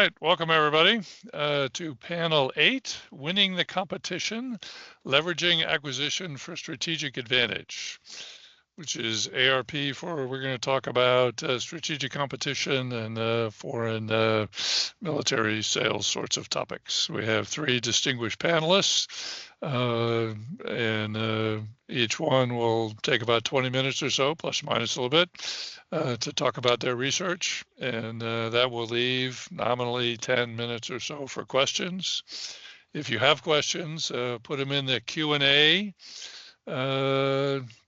right, welcome everybody to panel 8, Winning the Competition, Leveraging Acquisition for Strategic Advantage, which is ARP for, we're going to talk about strategic competition and foreign military sales sorts of topics. We have 3 distinguished panelists, and each one will take about 20 minutes or so, plus or minus a little bit, to talk about their research, and that will leave nominally 10 minutes or so for questions. If you have questions, put them in the Q&A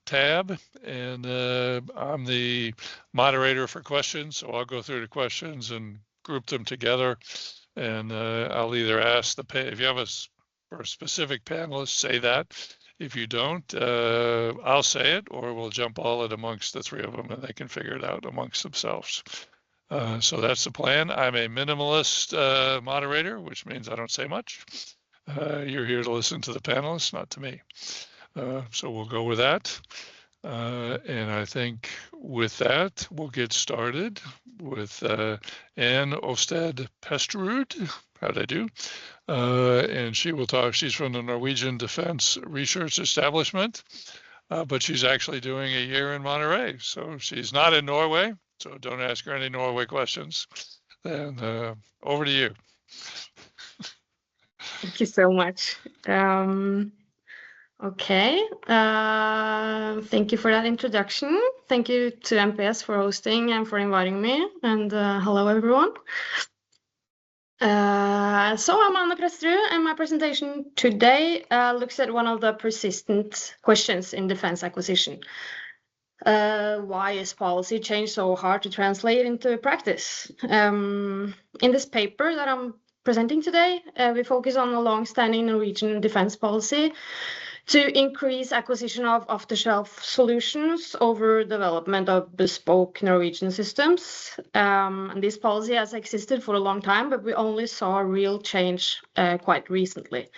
tab, and I'm the moderator for questions, so I'll go through the questions and group them together, and I'll either ask if you have a specific panelist, say that. If you don't, I'll say it, or we'll jump all it amongst the 3 of them and they can figure it out amongst themselves. So that's the plan. I'm a minimalist moderator, which means I don't say much. You're here to listen to the panelists, not to me. So we'll go with that. And I think with that, we'll get started with Anne Ofstad Presterud. How'd I do? And she will talk. She's from the Norwegian Defense Research Establishment, but she's actually doing a year in Monterey. So she's not in Norway, so don't ask her any Norway questions. Then over to you. Thank you so much. Okay, thank you for that introduction. Thank you to MPS for hosting and for inviting me, and hello everyone. So I'm Anne Presterud, and my presentation today looks at one of the persistent questions in defense acquisition. Why is policy change so hard to translate into practice? In this paper that I'm presenting today, we focus on a long-standing Norwegian defense policy to increase acquisition of off-the-shelf solutions over development of bespoke Norwegian systems. And this policy has existed for a long time, but we only saw a real change quite recently.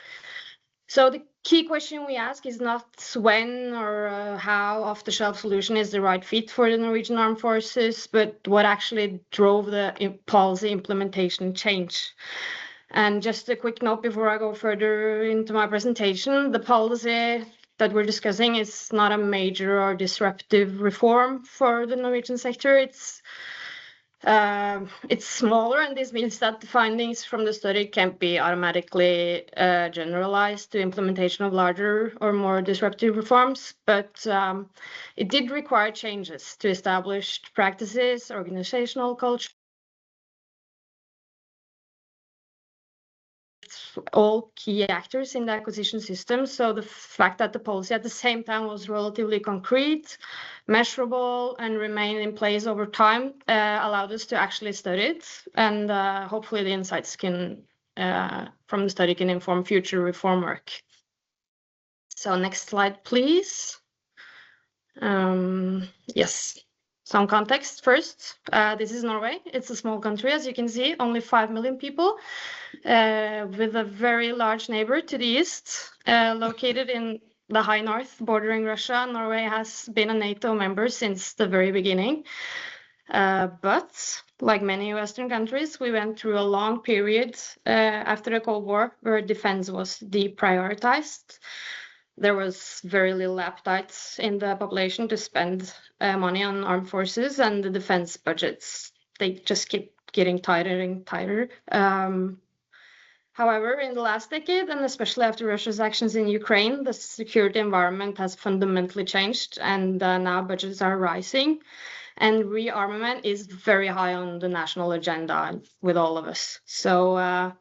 So the key question we ask is not when or how off-the-shelf solution is the right fit for the Norwegian Armed Forces, but what actually drove the policy implementation change. And just a quick note before I go further into my presentation, the policy that we're discussing is not a major or disruptive reform for the Norwegian sector. It's smaller, and this means that the findings from the study can't be automatically generalized to implementation of larger or more disruptive reforms, but it did require changes to established practices, organizational culture, all key actors in the acquisition system. So the fact that the policy at the same time was relatively concrete, measurable, and remained in place over time allowed us to actually study it. And hopefully the insights from the study can inform future reform work. So next slide, please. Yes. Some context first. This is Norway. It's a small country, as you can see, only 5 million people, with a very large neighbor to the east, located in the high north, bordering Russia. Norway has been a NATO member since the very beginning. But like many Western countries, we went through a long period after the Cold War where defense was deprioritized. There was very little appetite in the population to spend money on armed forces, and the defense budgets, they just keep getting tighter and tighter. However, in the last decade, and especially after Russia's actions in Ukraine, the security environment has fundamentally changed, and now budgets are rising. And rearmament is very high on the national agenda with all of us. So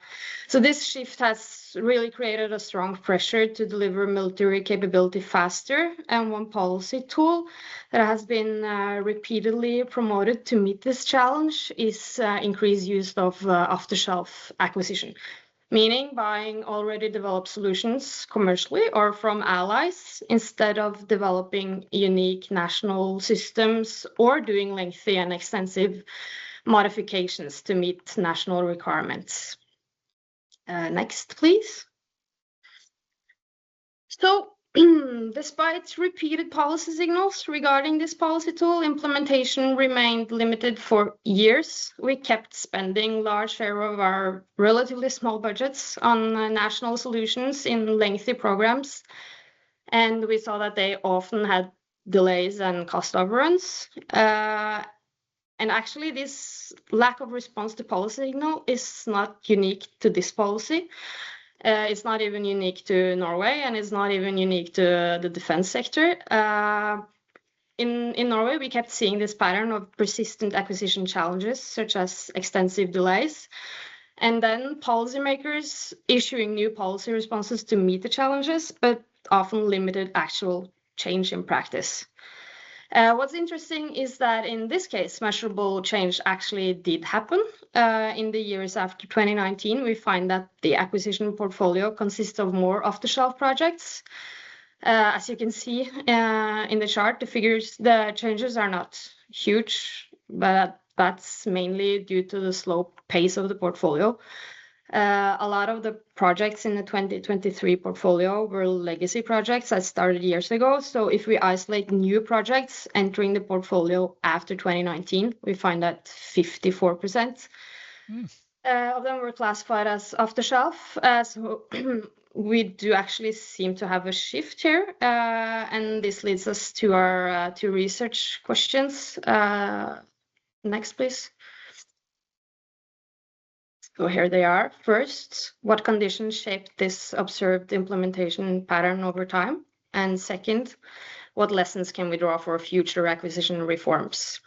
this shift has really created a strong pressure to deliver military capability faster. And one policy tool that has been repeatedly promoted to meet this challenge is increased use of off-the-shelf acquisition, meaning buying already developed solutions commercially or from allies instead of developing unique national systems or doing lengthy and extensive modifications to meet national requirements. Next, please. So Despite repeated policy signals regarding this policy tool, implementation remained limited for years. We kept spending large share of our relatively small budgets on national solutions in lengthy programs, and we saw that they often had delays and cost overruns. And actually, this lack of response to policy signal is not unique to this policy. It's not even unique to Norway, and it's not even unique to the defense sector. In Norway, we kept seeing this pattern of persistent acquisition challenges, such as extensive delays, and then policymakers issuing new policy responses to meet the challenges, but often limited actual change in practice. What's interesting is that in this case, measurable change actually did happen. In the years after 2019, we find that the acquisition portfolio consists of more off-the-shelf projects. As you can see in the chart, the changes are not huge, but that's mainly due to the slow pace of the portfolio. A lot of the projects in the 2023 portfolio were legacy projects that started years ago. So if we isolate new projects entering the portfolio after 2019, we find that 54% of them were classified as off-the-shelf. So we do actually seem to have a shift here. And this leads us to our two research questions. Next, please. So here they are. First, what conditions shaped this observed implementation pattern over time? And second, what lessons can we draw for future acquisition reforms?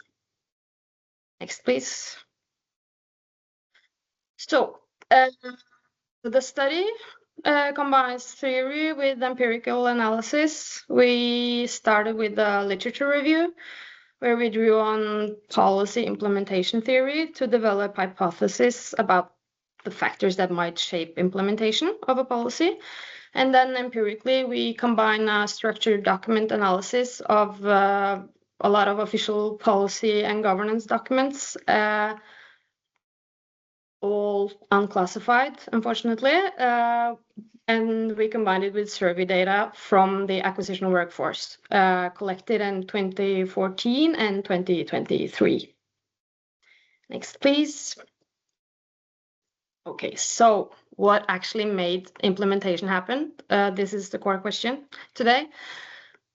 Next, please. So the study combines theory with empirical analysis. We started with a literature review, where we drew on policy implementation theory to develop hypotheses about the factors that might shape implementation of a policy. And then empirically, we combine a structured document analysis of a lot of official policy and governance documents, all unclassified, unfortunately. And we combined it with survey data from the acquisition workforce collected in 2014 and 2023. Next, please. Okay, so what actually made implementation happen? This is the core question today.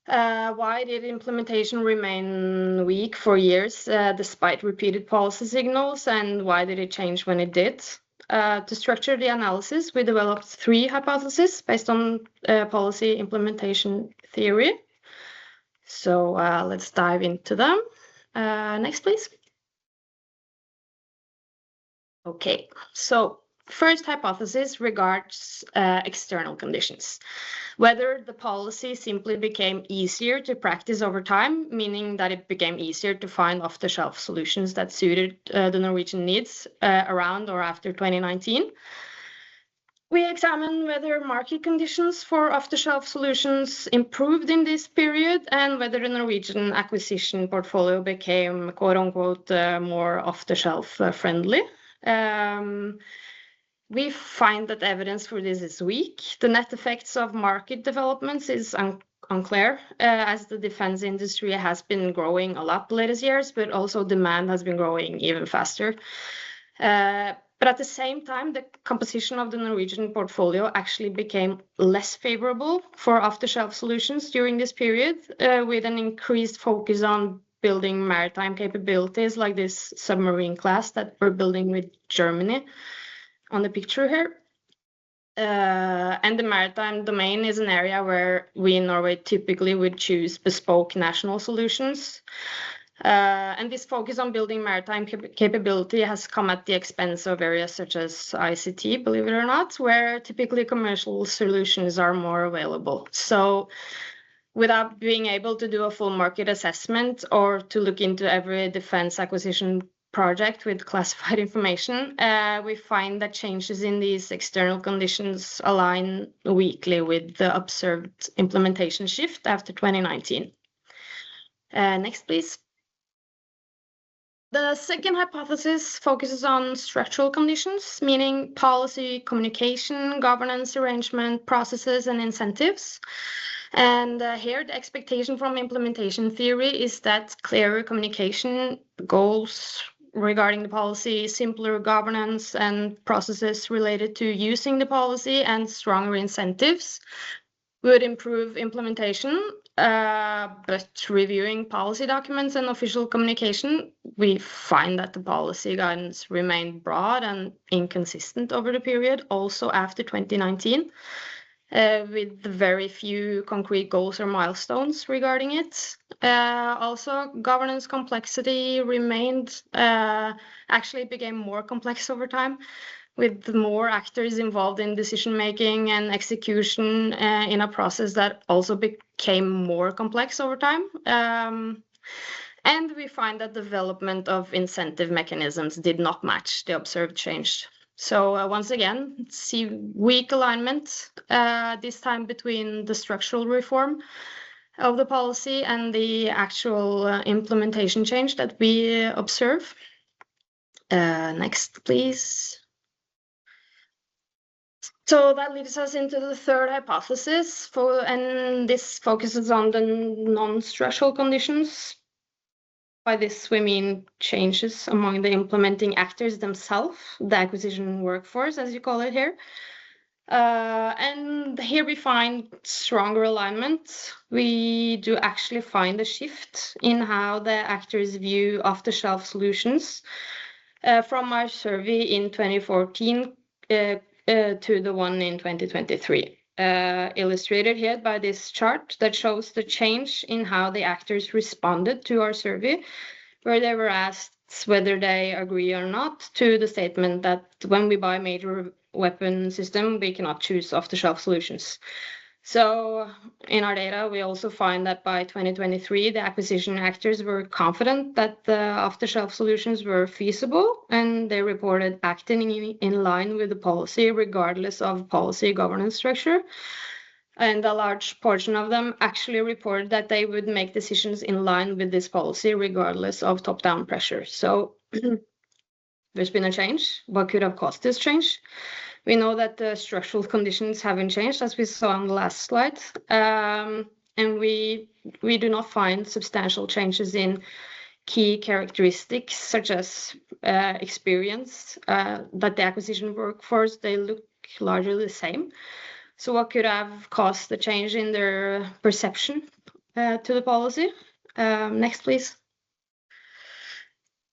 Why did implementation remain weak for years despite repeated policy signals, and why did it change when it did? To structure the analysis, we developed 3 hypotheses based on policy implementation theory. So let's dive into them. Next, please. Okay, so first hypothesis regards external conditions. Whether the policy simply became easier to practice over time, meaning that it became easier to find off-the-shelf solutions that suited the Norwegian needs around or after 2019. We examined whether market conditions for off-the-shelf solutions improved in this period and whether the Norwegian acquisition portfolio became quote-unquote more off-the-shelf friendly. We find that evidence for this is weak. The net effects of market developments is unclear, as the defense industry has been growing a lot the latest years, but also demand has been growing even faster. But at the same time, the composition of the Norwegian portfolio actually became less favorable for off-the-shelf solutions during this period, with an increased focus on building maritime capabilities like this submarine class that we're building with Germany on the picture here. And the maritime domain is an area where we in Norway typically would choose bespoke national solutions. And this focus on building maritime capability has come at the expense of areas such as ICT, believe it or not, where typically commercial solutions are more available. So without being able to do a full market assessment or to look into every defense acquisition project with classified information, we find that changes in these external conditions align weakly with the observed implementation shift after 2019. Next, please. The second hypothesis focuses on structural conditions, meaning policy, communication, governance arrangement, processes, and incentives. And here the expectation from implementation theory is that clearer communication, goals regarding the policy, simpler governance and processes related to using the policy, and stronger incentives would improve implementation. But reviewing policy documents and official communication, we find that the policy guidance remained broad and inconsistent over the period, also after 2019. With very few concrete goals or milestones regarding it. Also, governance complexity remained, actually became more complex over time, with more actors involved in decision-making and execution in a process that also became more complex over time. And we find that development of incentive mechanisms did not match the observed change. So once again, see weak alignment, this time between the structural reform of the policy and the actual implementation change that we observe. Next, please. So that leads us into the third hypothesis, and this focuses on the non-structural conditions. By this, we mean changes among the implementing actors themselves, the acquisition workforce, as you call it here. And here we find stronger alignment. We do actually find a shift in how the actors view off-the-shelf solutions from our survey in 2014 to the one in 2023. Illustrated here by this chart that shows the change in how the actors responded to our survey, where they were asked whether they agree or not to the statement that when we buy major weapon system, we cannot choose off-the-shelf solutions. So in our data, we also find that by 2023, the acquisition actors were confident that the off-the-shelf solutions were feasible, and they reported acting in line with the policy, regardless of policy governance structure. And a large portion of them actually reported that they would make decisions in line with this policy, regardless of top-down pressure. So there's been a change. What could have caused this change? We know that the structural conditions haven't changed, as we saw on the last slide. And we do not find substantial changes in key characteristics, such as experience, that the acquisition workforce, they look largely the same. So what could have caused the change in their perception to the policy? Next, please.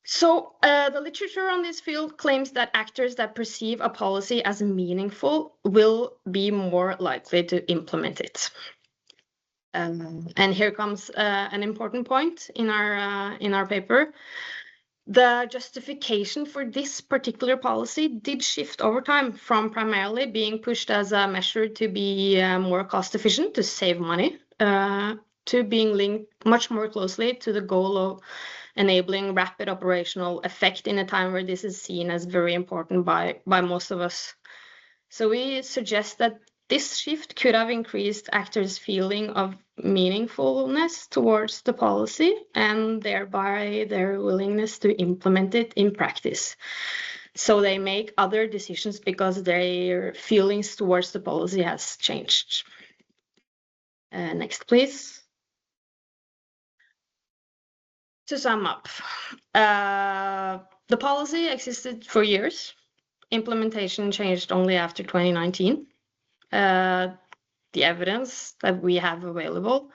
So the literature on this field claims that actors that perceive a policy as meaningful will be more likely to implement it. And here comes an important point in our paper. The justification for this particular policy did shift over time from primarily being pushed as a measure to be more cost efficient, to save money, to being linked much more closely to the goal of enabling rapid operational effect in a time where this is seen as very important by most of us. So we suggest that this shift could have increased actors' feeling of meaningfulness towards the policy, and thereby their willingness to implement it in practice. So they make other decisions because their feelings towards the policy has changed. Next, please. To sum up, the policy existed for years. Implementation changed only after 2019. The evidence that we have available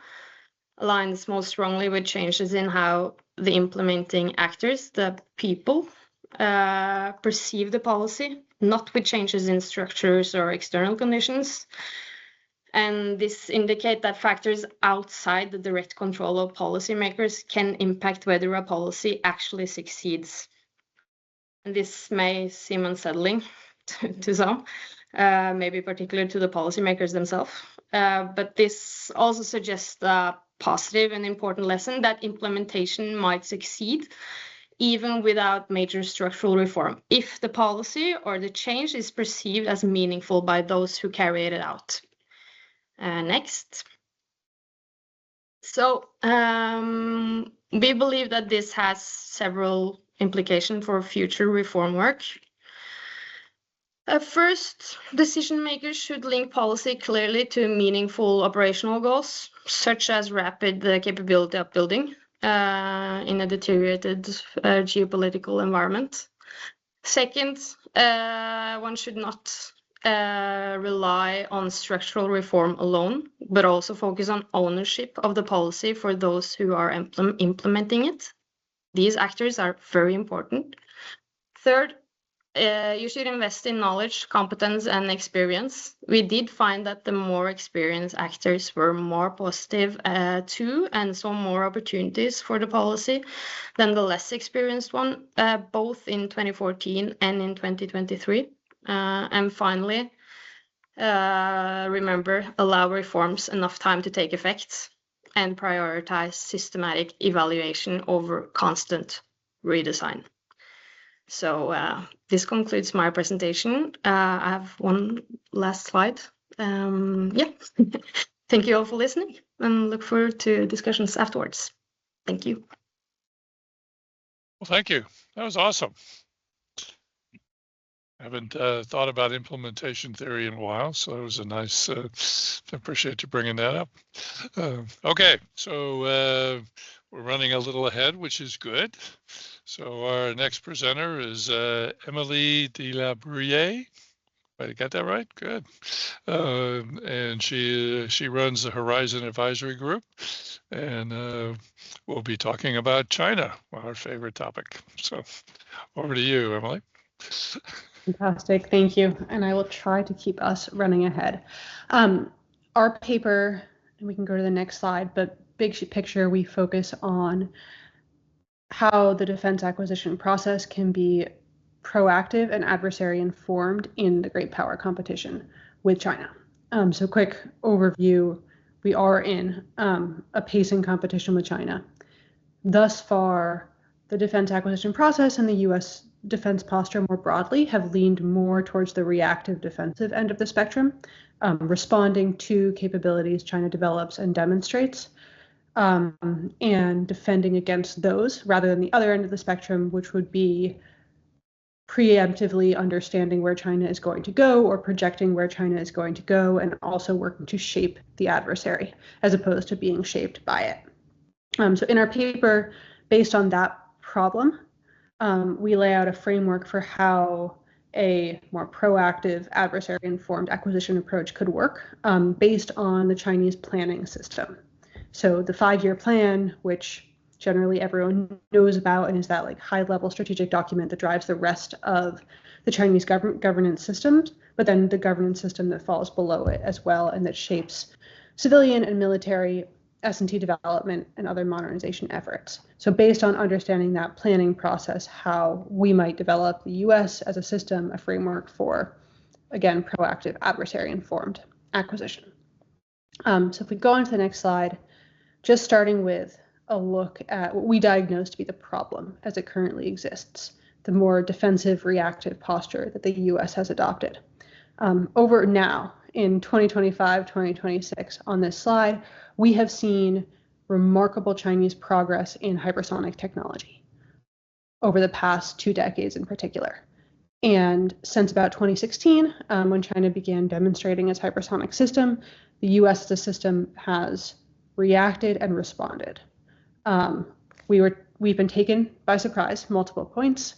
aligns most strongly with changes in how the implementing actors, the people, perceive the policy, not with changes in structures or external conditions. And this indicates that factors outside the direct control of policymakers can impact whether a policy actually succeeds. And this may seem unsettling to some, maybe particularly to the policymakers themselves. But this also suggests a positive and important lesson that implementation might succeed even without major structural reform, if the policy or the change is perceived as meaningful by those who carry it out. Next. So we believe that this has several implications for future reform work. First, decision makers should link policy clearly to meaningful operational goals, such as rapid capability upbuilding in a deteriorated geopolitical environment. Second, one should not rely on structural reform alone, but also focus on ownership of the policy for those who are implementing it. These actors are very important. Third, you should invest in knowledge, competence, and experience. We did find that the more experienced actors were more positive too, and saw more opportunities for the policy than the less experienced one, both in 2014 and in 2023. And finally, remember, allow reforms enough time to take effect and prioritize systematic evaluation over constant redesign. So this concludes my presentation. I have one last slide. Yeah, thank you all for listening and look forward to discussions afterwards. Thank you. Well, thank you. That was awesome. I haven't thought about implementation theory in a while, so it was a nice, I appreciate you bringing that up. Okay, so we're running a little ahead, which is good. So our next presenter is Emily de la Bruyere. Did I get that right? Good. And she runs the Horizon Advisory Group, and we'll be talking about China, our favorite topic. So over to you, Emily. Fantastic, thank you. And I will try to keep us running ahead. Our paper, and we can go to the next slide, but big picture, we focus on how the defense acquisition process can be proactive and adversary informed in the great power competition with China. So quick overview, we are in a pacing competition with China. Thus far, the defense acquisition process and the US defense posture more broadly have leaned more towards the reactive defensive end of the spectrum, responding to capabilities China develops and demonstrates, and defending against those rather than the other end of the spectrum, which would be preemptively understanding where China is going to go or projecting where China is going to go, and also working to shape the adversary as opposed to being shaped by it. So in our paper, based on that problem, we lay out a framework for how a more proactive adversary-informed acquisition approach could work based on the Chinese planning system. So the 5-year plan, which generally everyone knows about and is that like high-level strategic document that drives the rest of the Chinese governance systems, but then the governance system that falls below it as well and that shapes civilian and military S&T development and other modernization efforts. So based on understanding that planning process, how we might develop the US as a system, a framework for, again, proactive adversary-informed acquisition. So if we go on to the next slide, just starting with a look at what we diagnose to be the problem as it currently exists, the more defensive reactive posture that the US has adopted. Over now, in 2025, 2026, on this slide, we have seen remarkable Chinese progress in hypersonic technology over the past 2 decades in particular. And since about 2016, when China began demonstrating its hypersonic system, the US as a system has reacted and responded. We've been taken by surprise, multiple points.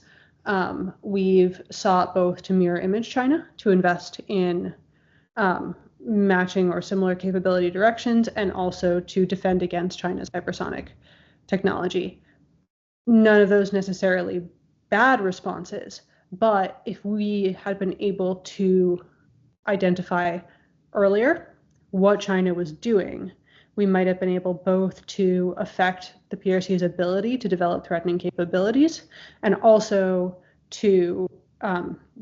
We've sought both to mirror image China, to invest in matching or similar capability directions, and also to defend against China's hypersonic technology. None of those necessarily bad responses, but if we had been able to identify earlier what China was doing, we might have been able both to affect the PRC's ability to develop threatening capabilities and also to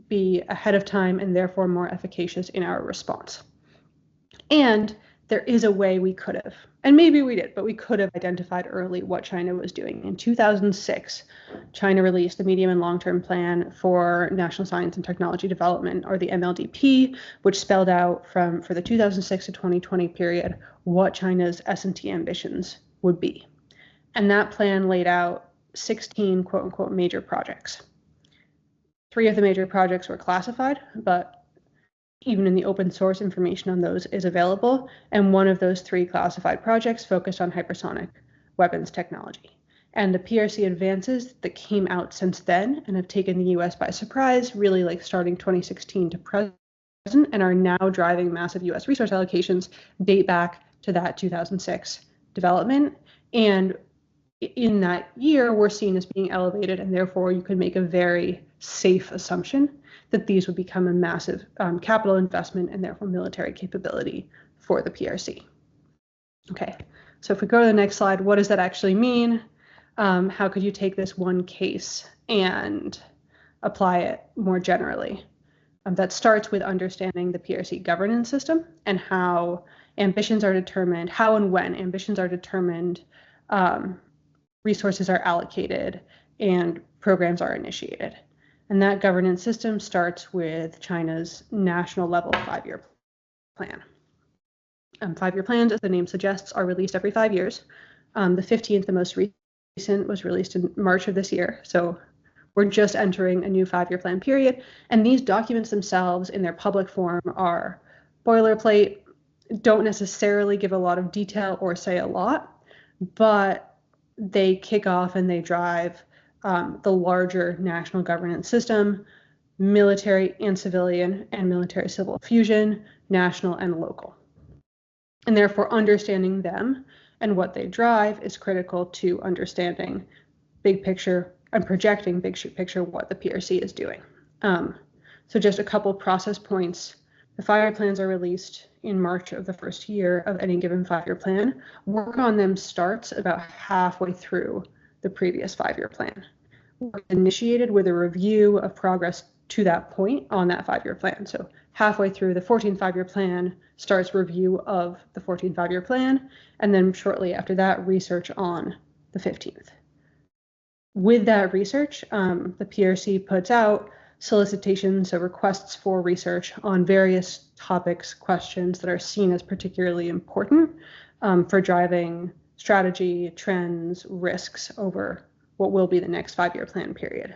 be ahead of time and therefore more efficacious in our response. And there is a way we could have, and maybe we did, but we could have identified early what China was doing. In 2006, China released the medium and long-term plan for national science and technology development, or the MLDP, which spelled out for the 2006 to 2020 period what China's S&T ambitions would be. And that plan laid out 16 quote unquote major projects. 3 of the major projects were classified, but even in the open source, information on those is available. And one of those 3 classified projects focused on hypersonic weapons technology. And the PRC advances that came out since then and have taken the US by surprise, really like starting 2016 to present, and are now driving massive US resource allocations, date back to that 2006 development. And in that year, were seen as being elevated, and therefore you could make a very safe assumption that these would become a massive capital investment and therefore military capability for the PRC. Okay, so if we go to the next slide, what does that actually mean? How could you take this one case and apply it more generally? That starts with understanding the PRC governance system and how ambitions are determined, how and when ambitions are determined, resources are allocated, and programs are initiated. And that governance system starts with China's national level 5-year plan. 5-year plans, as the name suggests, are released every 5 years. The 15th, the most recent, was released in March of this year. So we're just entering a new 5-year plan period. And these documents themselves in their public form are boilerplate, don't necessarily give a lot of detail or say a lot, but they kick off and they drive the larger national governance system, military and civilian and military civil fusion, national and local. And therefore understanding them and what they drive is critical to understanding big picture and projecting big picture what the PRC is doing. So just a couple process points. The 5-year plans are released in March of the first year of any given 5-year plan. Work on them starts about halfway through the previous 5-year plan. Work initiated with a review of progress to that point on that 5-year plan. So halfway through the 14th 5-year plan starts review of the 14th 5-year plan, and then shortly after that, research on the 15th. With that research, the PRC puts out solicitations, so requests for research on various topics, questions that are seen as particularly important for driving strategy, trends, risks over what will be the next 5-year plan period.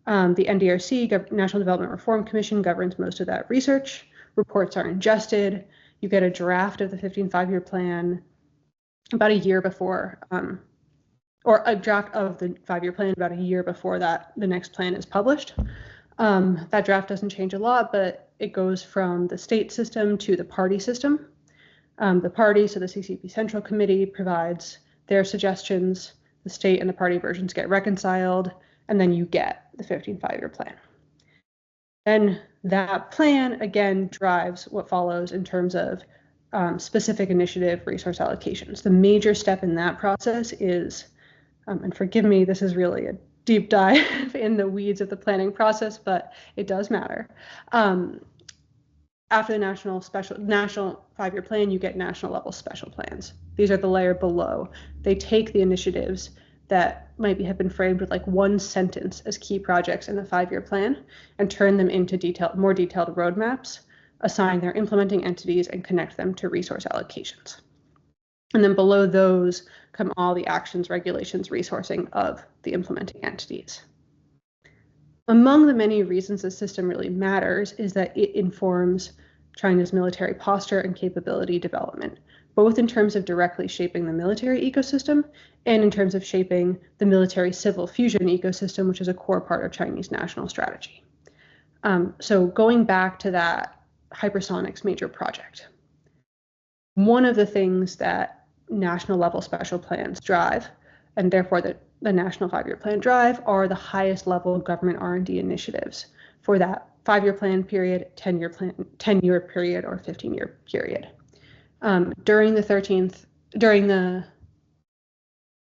The NDRC, National Development Reform Commission, governs most of that research. Reports are ingested. You get a draft of the 15th 5-year plan about a year before, or a draft of the 5-year plan about a year before that the next plan is published. That draft doesn't change a lot, but it goes from the state system to the party system. The party, so the CCP Central Committee, provides their suggestions. The state and the party versions get reconciled, and then you get the 15th 5-year plan. Then that plan, again, drives what follows in terms of specific initiative resource allocations. The major step in that process is, and forgive me, this is really a deep dive in the weeds of the planning process, but it does matter. After the national 5-year plan, you get national level special plans. These are the layer below. They take the initiatives that have been framed with like one sentence as key projects in the 5-year plan and turn them into more detailed roadmaps, assign their implementing entities, and connect them to resource allocations. And then below those come all the actions, regulations, resourcing of the implementing entities. Among the many reasons the system really matters is that it informs China's military posture and capability development, both in terms of directly shaping the military ecosystem and in terms of shaping the military civil fusion ecosystem, which is a core part of Chinese national strategy. So going back to that hypersonics major project, one of the things that national level special plans drive, and therefore the national 5-year plan drive, are the highest level government R&D initiatives for that 5-year plan period, 10-year period, or 15-year period. During the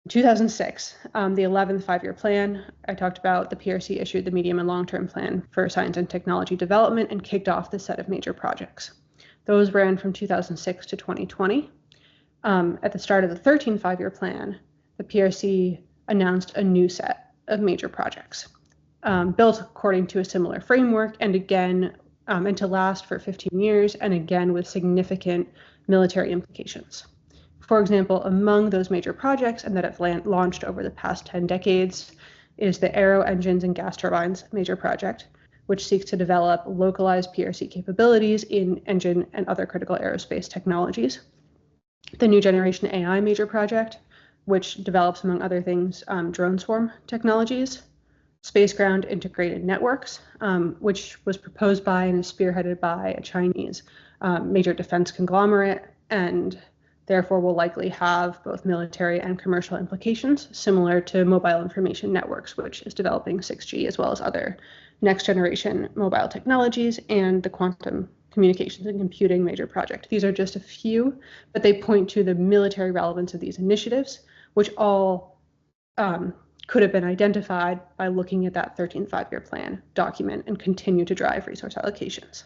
2006, the 11th 5-year plan, I talked about, the PRC issued the medium and long-term plan for science and technology development and kicked off this set of major projects. Those ran from 2006 to 2020. At the start of the 13th 5-year plan, the PRC announced a new set of major projects, built according to a similar framework, and again, and to last for 15 years, and again with significant military implications. For example, among those major projects and that have launched over the past 10 decades, is the Aero Engines and Gas Turbines Major Project, which seeks to develop localized PRC capabilities in engine and other critical aerospace technologies. The New Generation AI Major Project, which develops, among other things, drone swarm technologies. Space-ground integrated networks, which was proposed by and is spearheaded by a Chinese major defense conglomerate, and therefore will likely have both military and commercial implications, similar to mobile information networks, which is developing 6G, as well as other next-generation mobile technologies, and the quantum communications and computing major project. These are just a few, but they point to the military relevance of these initiatives, which all could have been identified by looking at that 13th five-year plan document and continue to drive resource allocations.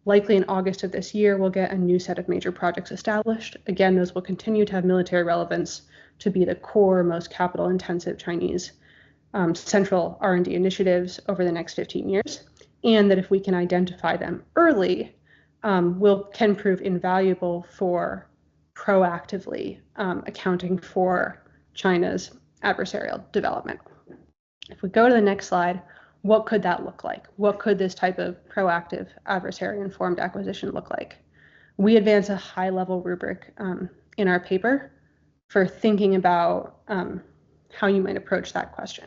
Likely in August of this year, we'll get a new set of major projects established. Again, those will continue to have military relevance to be the core, most capital-intensive Chinese central R&D initiatives over the next 15 years, and that if we can identify them early, can prove invaluable for proactively accounting for China's adversarial development. If we go to the next slide, what could that look like? What could this type of proactive adversary-informed acquisition look like? We advance a high-level rubric in our paper for thinking about how you might approach that question.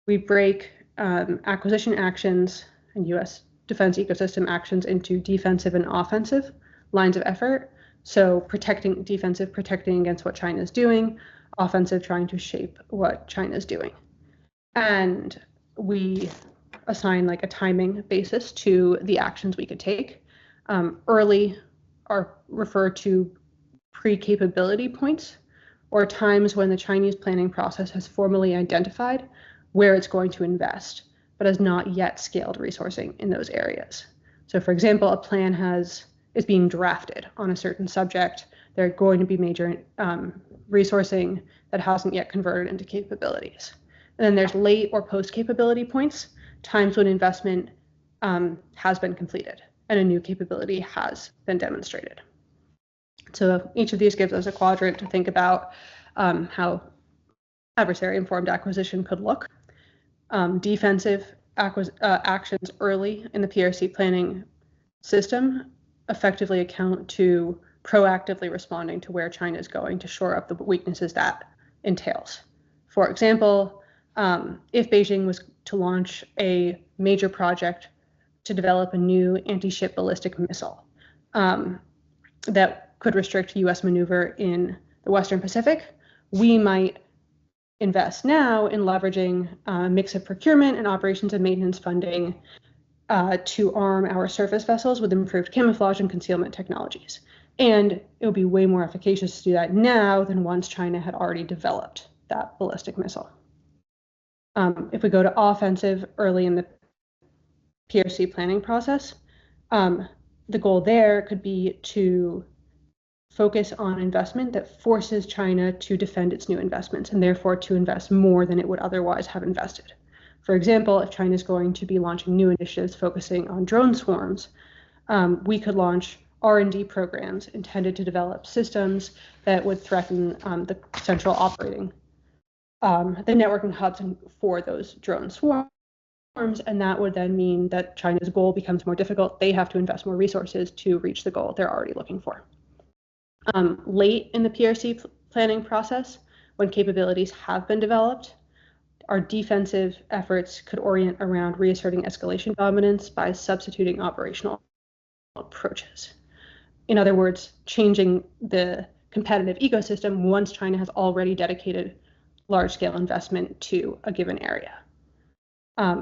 We break acquisition actions and U.S. defense ecosystem actions into defensive and offensive lines of effort. So defensive, protecting against what China is doing, offensive, trying to shape what China is doing. And we assign like a timing basis to the actions we could take. Early are referred to pre-capability points, or times when the Chinese planning process has formally identified where it's going to invest, but has not yet scaled resourcing in those areas. So for example, a plan is being drafted on a certain subject. There are going to be major resourcing that hasn't yet converted into capabilities. And then there's late or post-capability points, times when investment has been completed and a new capability has been demonstrated. So each of these gives us a quadrant to think about how adversary-informed acquisition could look. Defensive actions early in the PRC planning system effectively account to proactively responding to where China is going to shore up the weaknesses that entails. For example, if Beijing was to launch a major project to develop a new anti-ship ballistic missile that could restrict US maneuver in the Western Pacific, we might invest now in leveraging a mix of procurement and operations and maintenance funding to arm our surface vessels with improved camouflage and concealment technologies. And it would be way more efficacious to do that now than once China had already developed that ballistic missile. If we go to offensive early in the PRC planning process, the goal there could be to focus on investment that forces China to defend its new investments and therefore to invest more than it would otherwise have invested. For example, if China is going to be launching new initiatives focusing on drone swarms, we could launch R&D programs intended to develop systems that would threaten the central operating, the networking hubs for those drone swarms, and that would then mean that China's goal becomes more difficult. They have to invest more resources to reach the goal they're already looking for. Late in the PRC planning process, when capabilities have been developed, our defensive efforts could orient around reasserting escalation dominance by substituting operational approaches. In other words, changing the competitive ecosystem once China has already dedicated large-scale investment to a given area.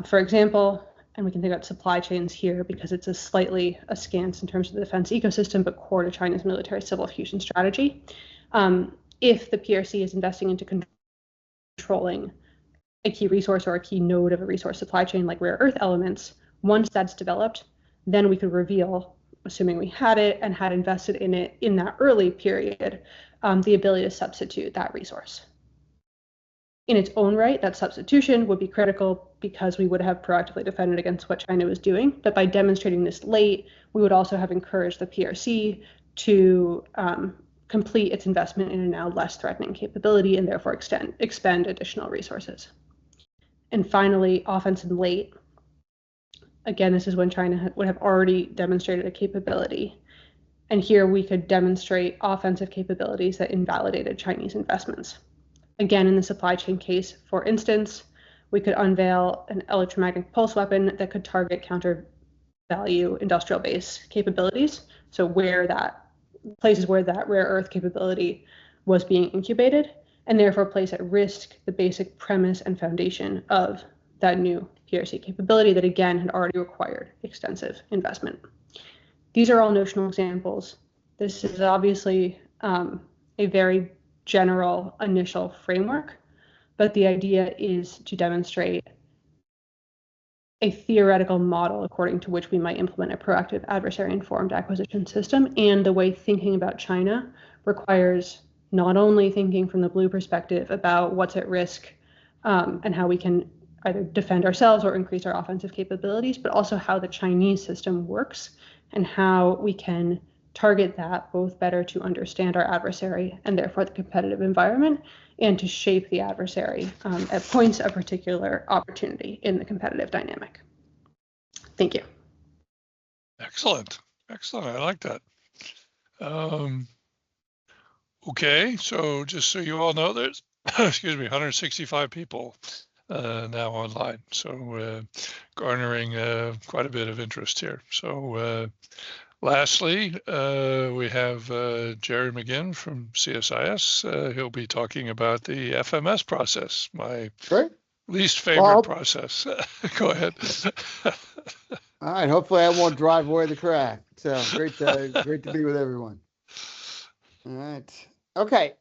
For example, and we can think about supply chains here because it's slightly askance in terms of the defense ecosystem, but core to China's military civil fusion strategy. If the PRC is investing into controlling a key resource or a key node of a resource supply chain like rare earth elements, once that's developed, then we could reveal, assuming we had it and had invested in it in that early period, the ability to substitute that resource. In its own right, that substitution would be critical because we would have proactively defended against what China was doing. But by demonstrating this late, we would also have encouraged the PRC to complete its investment in a now less threatening capability and therefore expend additional resources. And finally, offensive late. Again, this is when China would have already demonstrated a capability. And here we could demonstrate offensive capabilities that invalidated Chinese investments. Again, in the supply chain case, for instance, we could unveil an electromagnetic pulse weapon that could target counter-value industrial base capabilities. So places where that rare earth capability was being incubated, and therefore place at risk the basic premise and foundation of that new PRC capability that, again, had already required extensive investment. These are all notional examples. This is obviously a very general initial framework, but the idea is to demonstrate a theoretical model according to which we might implement a proactive adversary-informed acquisition system, and the way thinking about China requires not only thinking from the blue perspective about what's at risk and how we can either defend ourselves or increase our offensive capabilities, but also how the Chinese system works and how we can target that both better to understand our adversary and therefore the competitive environment, and to shape the adversary at points of particular opportunity in the competitive dynamic. Thank you. Excellent. Excellent. I like that. Okay, so just so you all know, there's, excuse me, 165 people now online. So garnering quite a bit of interest here. So lastly, we have Jerry McGinn from CSIS. He'll be talking about the FMS process, my least favorite process. Go ahead. All right. Hopefully I won't drive away the crack. So great to be with everyone. All right. Okay.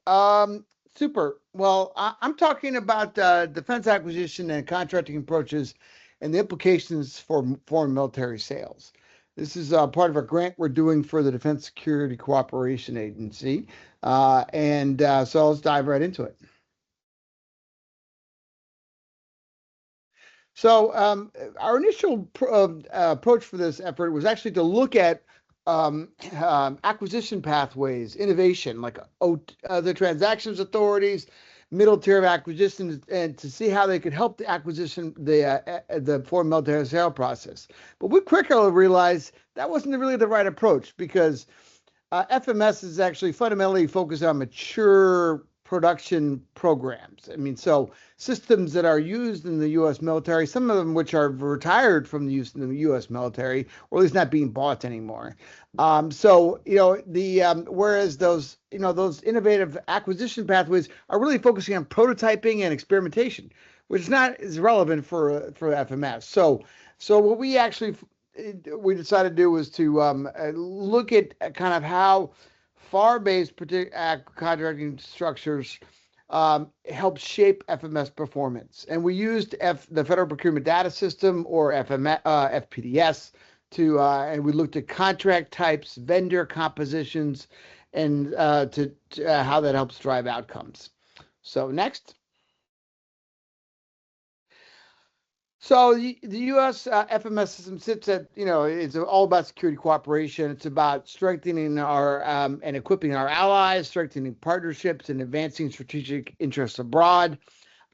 Super. Well, I'm talking about defense acquisition and contracting approaches and the implications for foreign military sales. This is part of a grant we're doing for the Defense Security Cooperation Agency. So let's dive right into it. So our initial approach for this effort was actually to look at acquisition pathways, innovation, like the transactions authorities, middle tier of acquisitions, and to see how they could help the acquisition, the foreign military sale process. But we quickly realized that wasn't really the right approach, because FMS is actually fundamentally focused on mature production programs. I mean, so systems that are used in the U.S. military, some of them which are retired from the use in the U.S. military, or at least not being bought anymore. So, whereas those innovative acquisition pathways are really focusing on prototyping and experimentation, which is not as relevant for FMS. So what we decided to do was to look at kind of how FAR-based contracting structures help shape FMS performance. And we used the Federal Procurement Data System, or FPDS, and we looked at contract types, vendor compositions, and to how that helps drive outcomes. So next. So the U.S. FMS system sits at, it's all about security cooperation. It's about strengthening our and equipping our allies, strengthening partnerships, and advancing strategic interests abroad.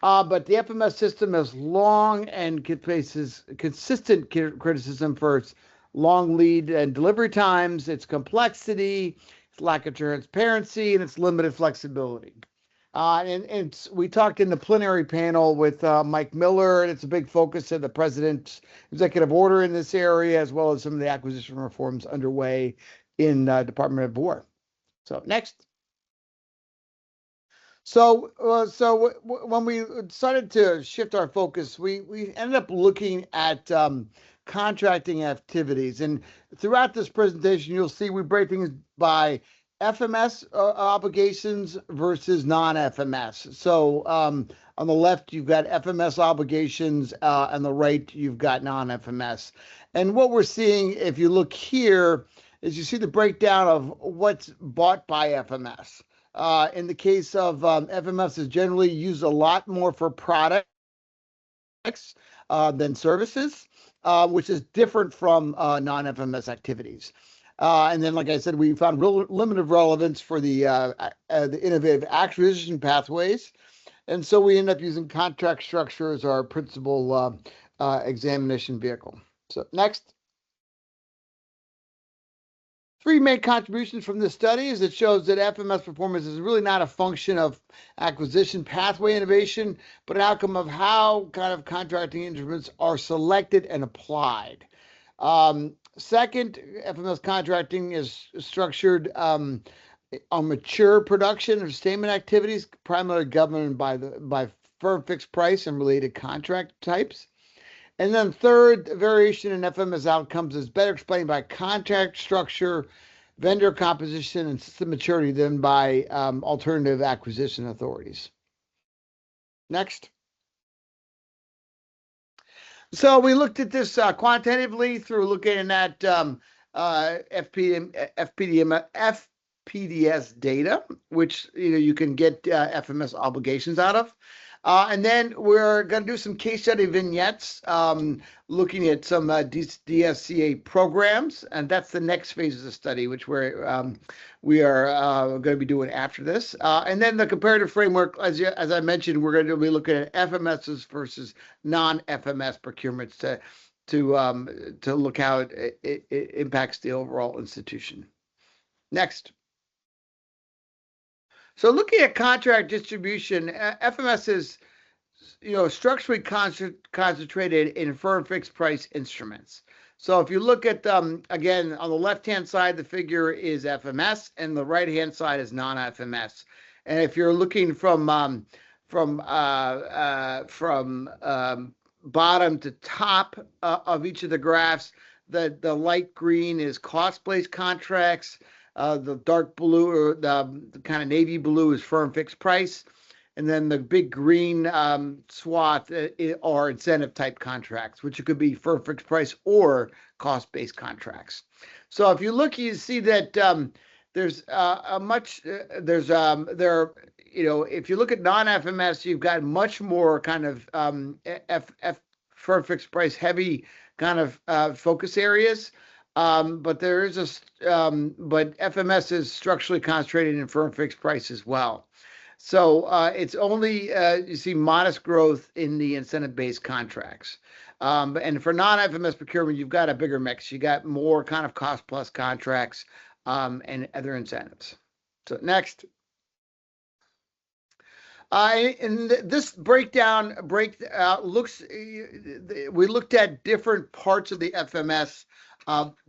But the FMS system has long and faces consistent criticism for its long lead and delivery times, its complexity, its lack of transparency, and its limited flexibility. And we talked in the plenary panel with Mike Miller, and it's a big focus of the president's executive order in this area, as well as some of the acquisition reforms underway in Department of War. So next. So when we decided to shift our focus, we ended up looking at contracting activities. And throughout this presentation, you'll see we break things by FMS obligations versus non-FMS. So on the left, you've got FMS obligations. On the right, you've got non-FMS. And what we're seeing, if you look here, is you see the breakdown of what's bought by FMS. In the case of FMS, is generally used a lot more for products than services, which is different from non-FMS activities. And then, like I said, we found limited relevance for the innovative acquisition pathways. And so we end up using contract structure as our principal examination vehicle. So next. 3 main contributions from this study is it shows that FMS performance is really not a function of acquisition pathway innovation, but an outcome of how kind of contracting instruments are selected and applied. Second, FMS contracting is structured on mature production and sustainment activities, primarily governed by firm fixed price and related contract types. And then third, variation in FMS outcomes is better explained by contract structure, vendor composition, and system maturity than by alternative acquisition authorities. Next. So we looked at this quantitatively through looking at FPDS data, which you can get FMS obligations out of. And then we're going to do some case study vignettes looking at some DSCA programs, and that's the next phase of the study, which we are going to be doing after this. And then the comparative framework, as I mentioned, we're going to be looking at FMSs versus non-FMS procurements to look how it impacts the overall institution. Next. So looking at contract distribution, FMS is, structurally concentrated in firm fixed price instruments. So if you look at, again, on the left-hand side, the figure is FMS, and the right-hand side is non-FMS. And if you're looking from bottom to top of each of the graphs, the light green is cost-based contracts. The dark blue or the kind of navy blue is firm fixed price. And then the big green swath are incentive type contracts, which could be firm fixed price or cost-based contracts. So if you look, you see that there's if you look at non-FMS, you've got much more kind of firm fixed price heavy kind of focus areas. But there is but FMS is structurally concentrated in firm fixed price as well. So it's only, you see modest growth in the incentive-based contracts. And for non-FMS procurement, you've got a bigger mix. You got more kind of cost plus contracts and other incentives. So next. And this breakdown looks, we looked at different parts of the FMS,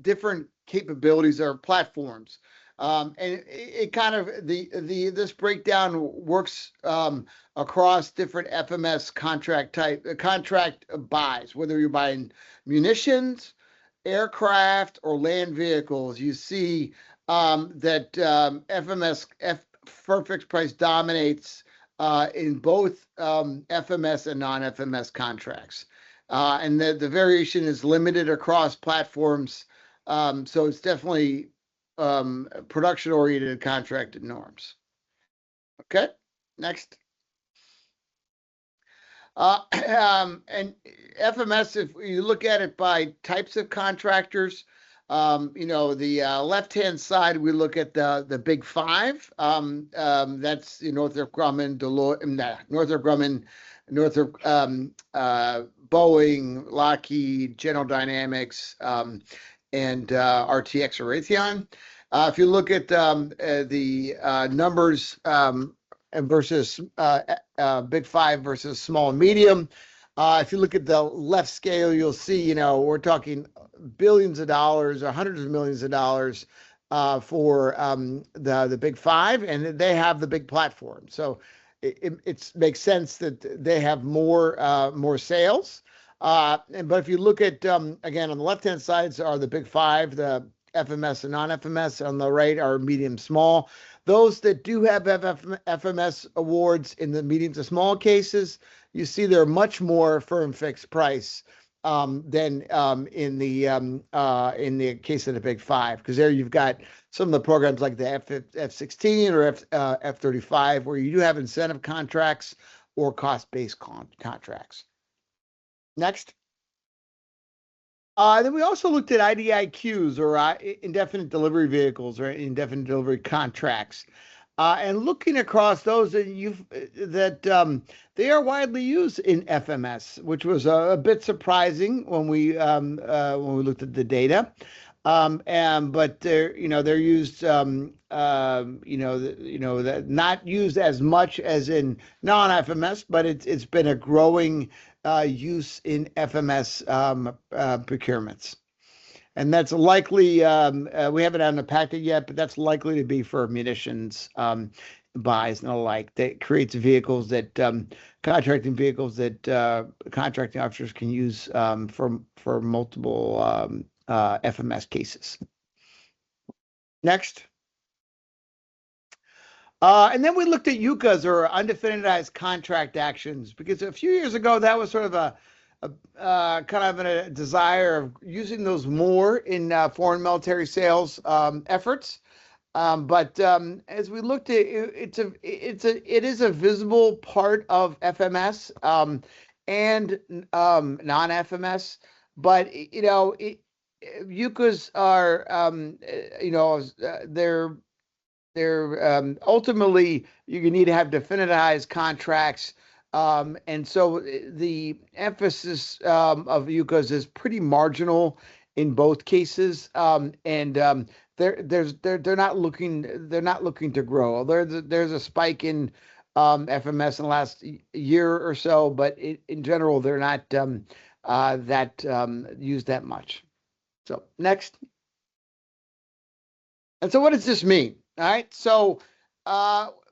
different capabilities or platforms. And it kind of, this breakdown works across different FMS contract buys, whether you're buying munitions, aircraft, or land vehicles. You see that FMS, firm fixed price dominates in both FMS and non-FMS contracts. And the variation is limited across platforms. So it's definitely production-oriented contracted norms. Okay, next. And FMS, if you look at it by types of contractors, the left-hand side, we look at the big five. That's Northrop Grumman, Boeing, Lockheed, General Dynamics, and RTX or Raytheon. If you look at the numbers versus big five versus small and medium, if you look at the left scale, you'll see, we're talking billions of dollars or hundreds of millions of dollars for the big five, and they have the big platform. So it makes sense that they have more sales. But if you look at, again, on the left-hand sides are the big five, the FMS and non-FMS. On the right are medium, small. Those that do have FMS awards in the medium to small cases, you see they're much more firm fixed price than in the case of the big five, because there you've got some of the programs like the F-16 or F-35 where you do have incentive contracts or cost-based contracts. Next. Then we also looked at IDIQs, or indefinite delivery vehicles, or indefinite delivery contracts. And looking across those that they are widely used in FMS, which was a bit surprising when we looked at the data. But they're used not used as much as in non-FMS, but it's been a growing use in FMS procurements. And that's likely, we haven't unpacked it yet, but that's likely to be for munitions buys and the like. That creates vehicles that, contracting vehicles that contracting officers can use for multiple FMS cases. Next. And then we looked at UCAs, or undefinitized contract actions, because a few years ago that was sort of a kind of a desire of using those more in foreign military sales efforts. But as we looked at it, it is a visible part of FMS and non-FMS. But UCAs are they're ultimately you need to have definitized contracts. And so the emphasis of UCAs is pretty marginal in both cases, and they're not looking to grow. There's a spike in FMS in the last year or so, but in general they're not used that much. So next. And so what does this mean? All right, so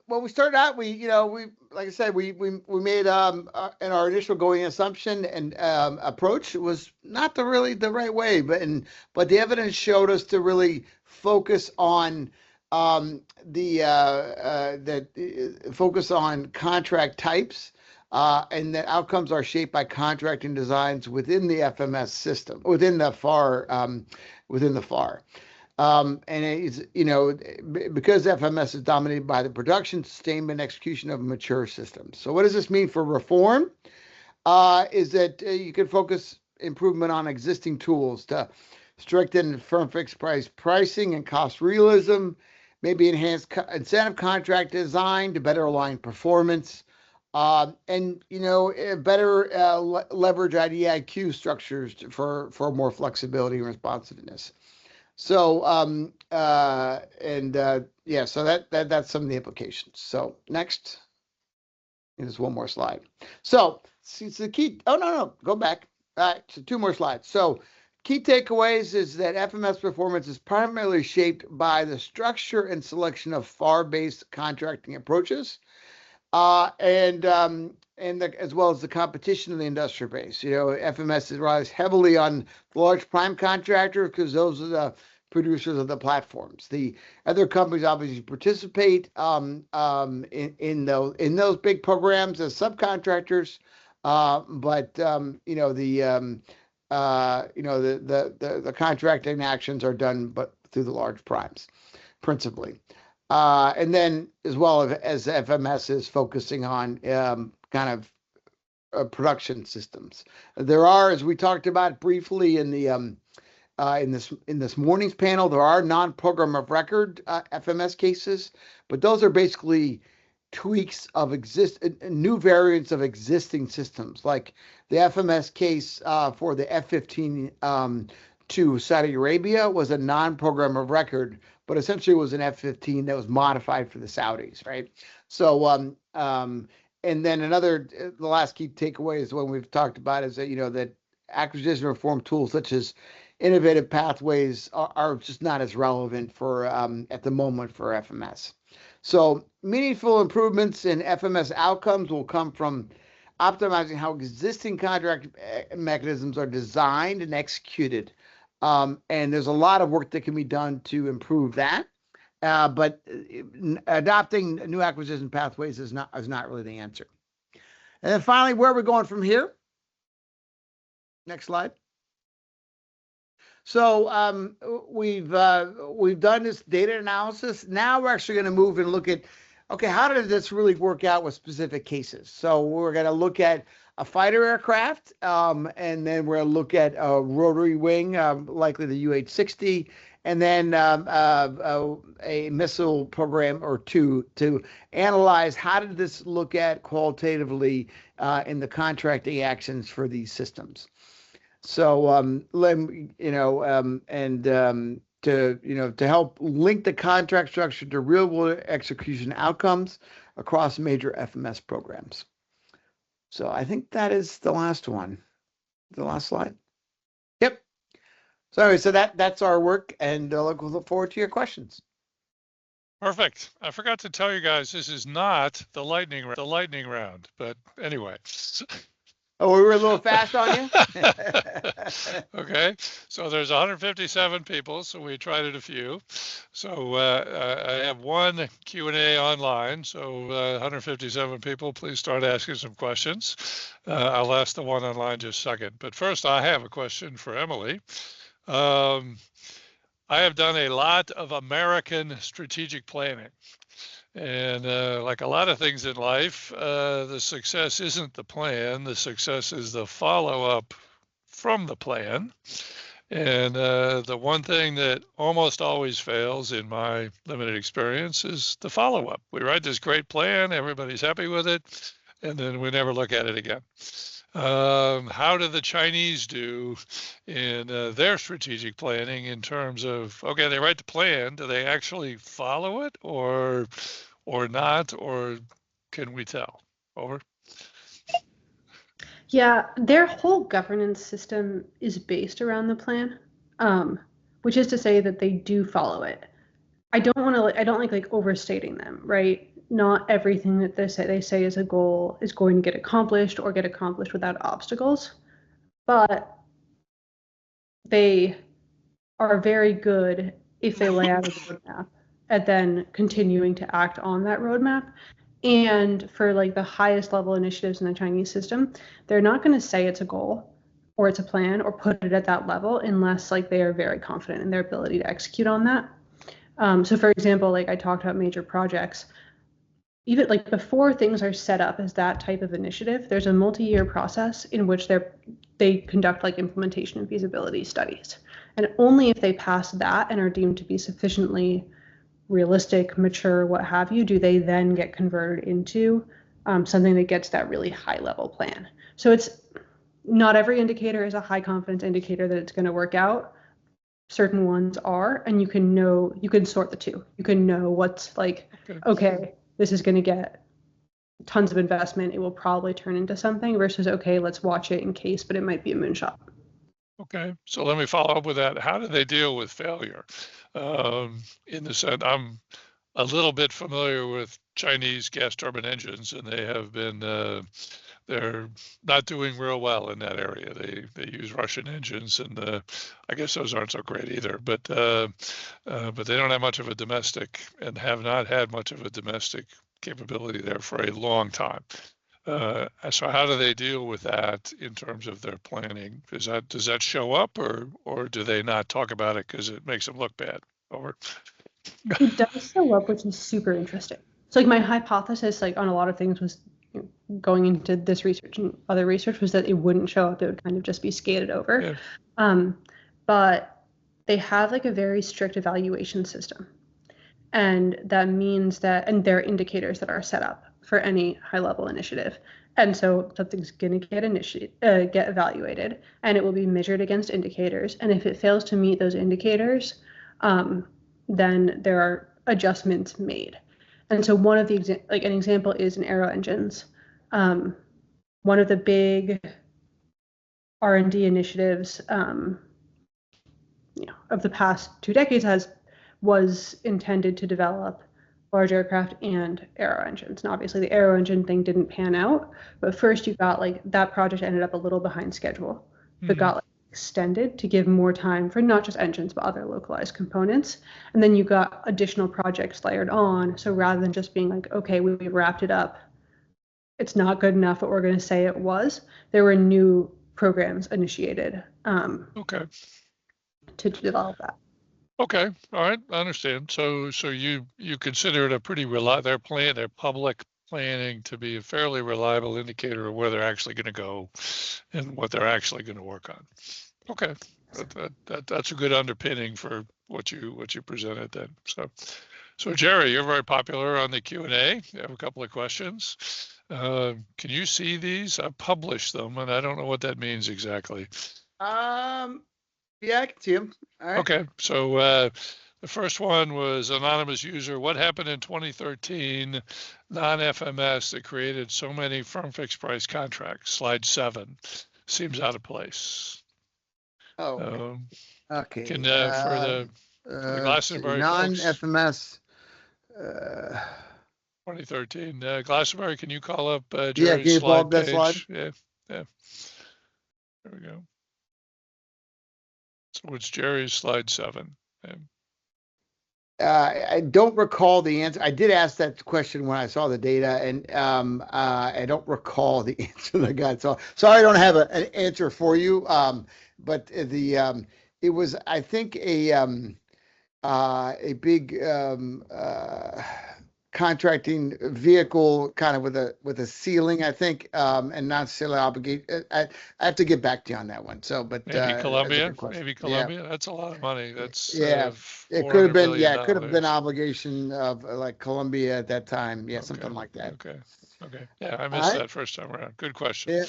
when we started out, we like I said, we made in our initial going assumption and approach was not really the right way, but the evidence showed us to really focus on focus on contract types, and that outcomes are shaped by contracting designs within the FMS system, within the FAR. And it's, because FMS is dominated by the production, sustainment, and execution of mature systems. So what does this mean for reform? Is that you can focus improvement on existing tools to strengthen firm fixed price pricing and cost realism, maybe enhance incentive contract design to better align performance, and better leverage IDIQ structures for more flexibility and responsiveness. So so that's some of the implications. So next, there's one more slide. So it's the key. Oh no, go back. All right, so 2 more slides. So key takeaways is that FMS performance is primarily shaped by the structure and selection of FAR-based contracting approaches, as well as the competition in the industrial base. FMS relies heavily on the large prime contractor because those are the producers of the platforms. The other companies obviously participate in those big programs as subcontractors, but the contracting actions are done through the large primes, principally. And then as well as FMS is focusing on kind of production systems. There are, as we talked about briefly in the in this morning's panel, there are non-program of record FMS cases, but those are basically tweaks of new variants of existing systems, like the FMS case for the F-15 to Saudi Arabia was a non-program of record, but essentially was an F-15 that was modified for the Saudis, right? So and then the last key takeaway is one we've talked about is that that acquisition reform tools such as innovative pathways are just not as relevant for at the moment for FMS. So meaningful improvements in FMS outcomes will come from optimizing how existing contract mechanisms are designed and executed. And there's a lot of work that can be done to improve that. But adopting new acquisition pathways is not really the answer. And then finally, where are we going from here? Next slide. So we've done this data analysis. Now we're actually going to move and look at, okay, how did this really work out with specific cases? So we're going to look at a fighter aircraft, and then we're going to look at a rotary wing, likely the UH-60, and then a missile program or two to analyze how did this look at qualitatively in the contracting actions for these systems. So, to help link the contract structure to real world execution outcomes across major FMS programs. So I think that is the last one. The last slide. Yep. So anyway, so that's our work, and look forward to your questions. Perfect. I forgot to tell you guys, this is not the lightning round, but anyway. Oh, we were a little fast on you? Okay, so there's 157 people, so we tried it a few. So I have one Q&A online, so 157 people, please start asking some questions. I'll ask the one online just a second. But first, I have a question for Emily. I have done a lot of American strategic planning. And like a lot of things in life, the success isn't the plan. The success is the follow-up from the plan. And the one thing that almost always fails in my limited experience is the follow-up. We write this great plan, everybody's happy with it, and then we never look at it again. How do the Chinese do in their strategic planning in terms of, okay, they write the plan, do they actually follow it or not, or can we tell? Over. Yeah, their whole governance system is based around the plan, which is to say that they do follow it. I don't like overstating them, right? Not everything that they say is a goal is going to get accomplished or get accomplished without obstacles, but they are very good if they lay out a roadmap and then continuing to act on that roadmap. And for like the highest level initiatives in the Chinese system, they're not going to say it's a goal or it's a plan or put it at that level unless like they are very confident in their ability to execute on that. So for example, like I talked about major projects, even like before things are set up as that type of initiative, there's a multi-year process in which they conduct like implementation and feasibility studies. And only if they pass that and are deemed to be sufficiently realistic, mature, what have you, do they then get converted into something that gets that really high level plan. So it's not every indicator is a high confidence indicator that it's going to work out. Certain ones are, and you can sort the two. You can know what's like, okay, this is going to get tons of investment. It will probably turn into something versus, okay, let's watch it in case, but it might be a moonshot. Okay, so let me follow up with that. How do they deal with failure? In the sense, I'm a little bit familiar with Chinese gas turbine engines, and they have been, they're not doing real well in that area. They use Russian engines, and I guess those aren't so great either. But they don't have much of a domestic, and have not had much of a domestic capability there for a long time. So how do they deal with that in terms of their planning? Does that show up, or do they not talk about it because it makes them look bad? Over. It does show up, which is super interesting. So like my hypothesis, like on a lot of things, was going into this research and other research was that it wouldn't show up. It would kind of just be skated over. Yeah. But they have like a very strict evaluation system, and that means that, and there are indicators that are set up for any high-level initiative. And so something's going to get evaluated, and it will be measured against indicators. And if it fails to meet those indicators, then there are adjustments made. And so one of the an example is in aero engines. One of the big R&D initiatives, of the past 2 decades was intended to develop large aircraft and aero engines. And obviously the aero engine thing didn't pan out, but first you got like that project ended up a little behind schedule, but got like extended to give more time for not just engines, but other localized components. And then you got additional projects layered on. So rather than just being like, okay, we wrapped it up, it's not good enough, but we're going to say it was, there were new programs initiated to develop that. Okay, all right, I understand. So you consider it a pretty their public planning to be a fairly reliable indicator of where they're actually going to go and what they're actually going to work on. Okay. That's a good underpinning for what you presented then. So Jerry, you're very popular on the Q&A. You have a couple of questions. Can you see these? I published them, and I don't know what that means exactly. Yeah, I can see them. All right. Okay, so the first one was anonymous user. What happened in 2013, non-FMS, that created so many firm fixed price contracts? Slide 7 seems out of place. Oh, okay. For the Glastonbury non-FMS. 2013. Glastonbury, can you call up Jerry's yeah, can you pull up that page? slide? Yeah. There we go. So it's Jerry's slide 7. I don't recall the answer. I did ask that question when I saw the data, and I don't recall the answer that I got. So sorry, I don't have an answer for you. But the it was, I think, a big contracting vehicle, kind of with a ceiling, I think, and not necessarily obligated. I have to get back to you on that one. So, but maybe Columbia. Yeah. That's a lot of money. That's it could have been. Yeah, it could have been obligation of like Columbia at that time. Yeah, something like that. Okay. Yeah, I missed that first time around. Good question. Yeah.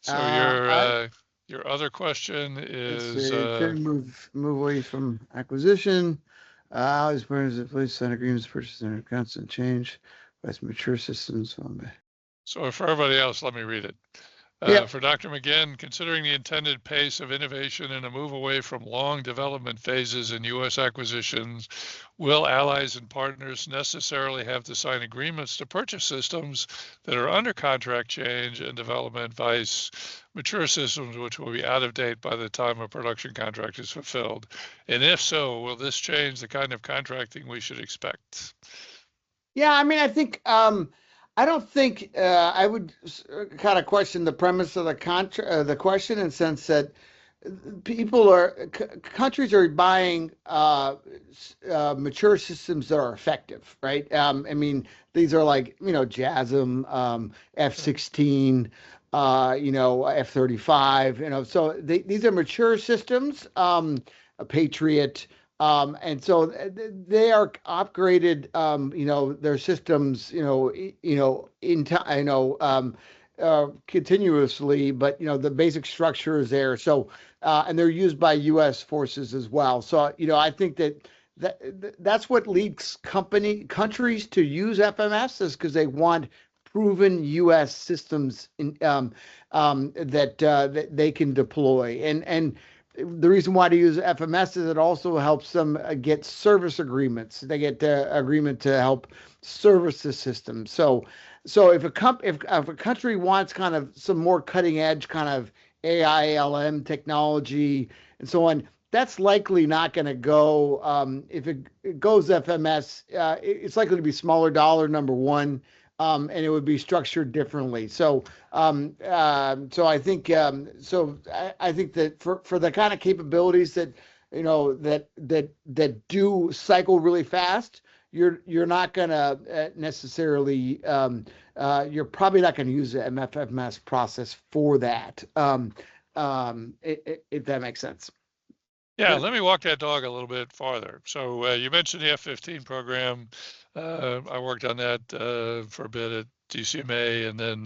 So your other question is move away from acquisition. As far as the place sign agreements, purchase and constant change. That's mature systems. So for everybody else, let me read it. For Dr. McGinn, considering the intended pace of innovation and a move away from long development phases in U.S. acquisitions, will allies and partners necessarily have to sign agreements to purchase systems that are under contract change and development vice mature systems which will be out of date by the time a production contract is fulfilled? And if so, will this change the kind of contracting we should expect? Yeah, I mean, I think I don't think I would kind of question the premise of the question, in the sense that countries are buying mature systems that are effective, right? I mean, these are like, JASM, F-16, F-35, so these are mature systems, a Patriot. And so they are upgraded, their systems, continuously, but the basic structure is there. So, and they're used by U.S. forces as well. So, I think that's what leads countries to use FMS, is because they want proven U.S. systems that they can deploy. And the reason why to use FMS is it also helps them get service agreements. They get agreement to help service the system. So if a country wants kind of some more cutting edge kind of AI/LM technology and so on, that's likely not going to go. If it goes FMS, it's likely to be smaller dollar, number one. And it would be structured differently. So, I think, I think that for the kind of capabilities that, that do cycle really fast, you're not going to necessarily, you're probably not going to use the MFMS process for that. If that makes sense. Yeah, let me walk that dog a little bit farther. So you mentioned the F-15 program. I worked on that for a bit at DCMA, and then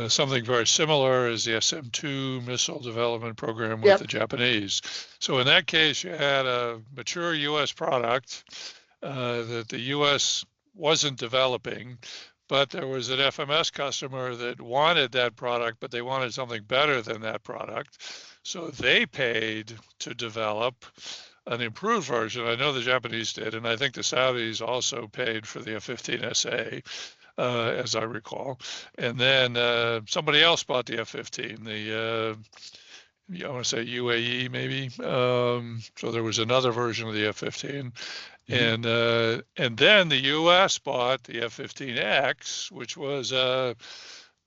something very similar is the SM-2 missile development program with the Japanese. So in that case, you had a mature U.S. product that the U.S. wasn't developing, but there was an FMS customer that wanted that product, but they wanted something better than that product. So they paid to develop an improved version. I know the Japanese did, and I think the Saudis also paid for the F-15SA, as I recall. And then somebody else bought the F-15, I want to say UAE maybe. So there was another version of the F-15. And then the U.S. bought the F-15X, which was a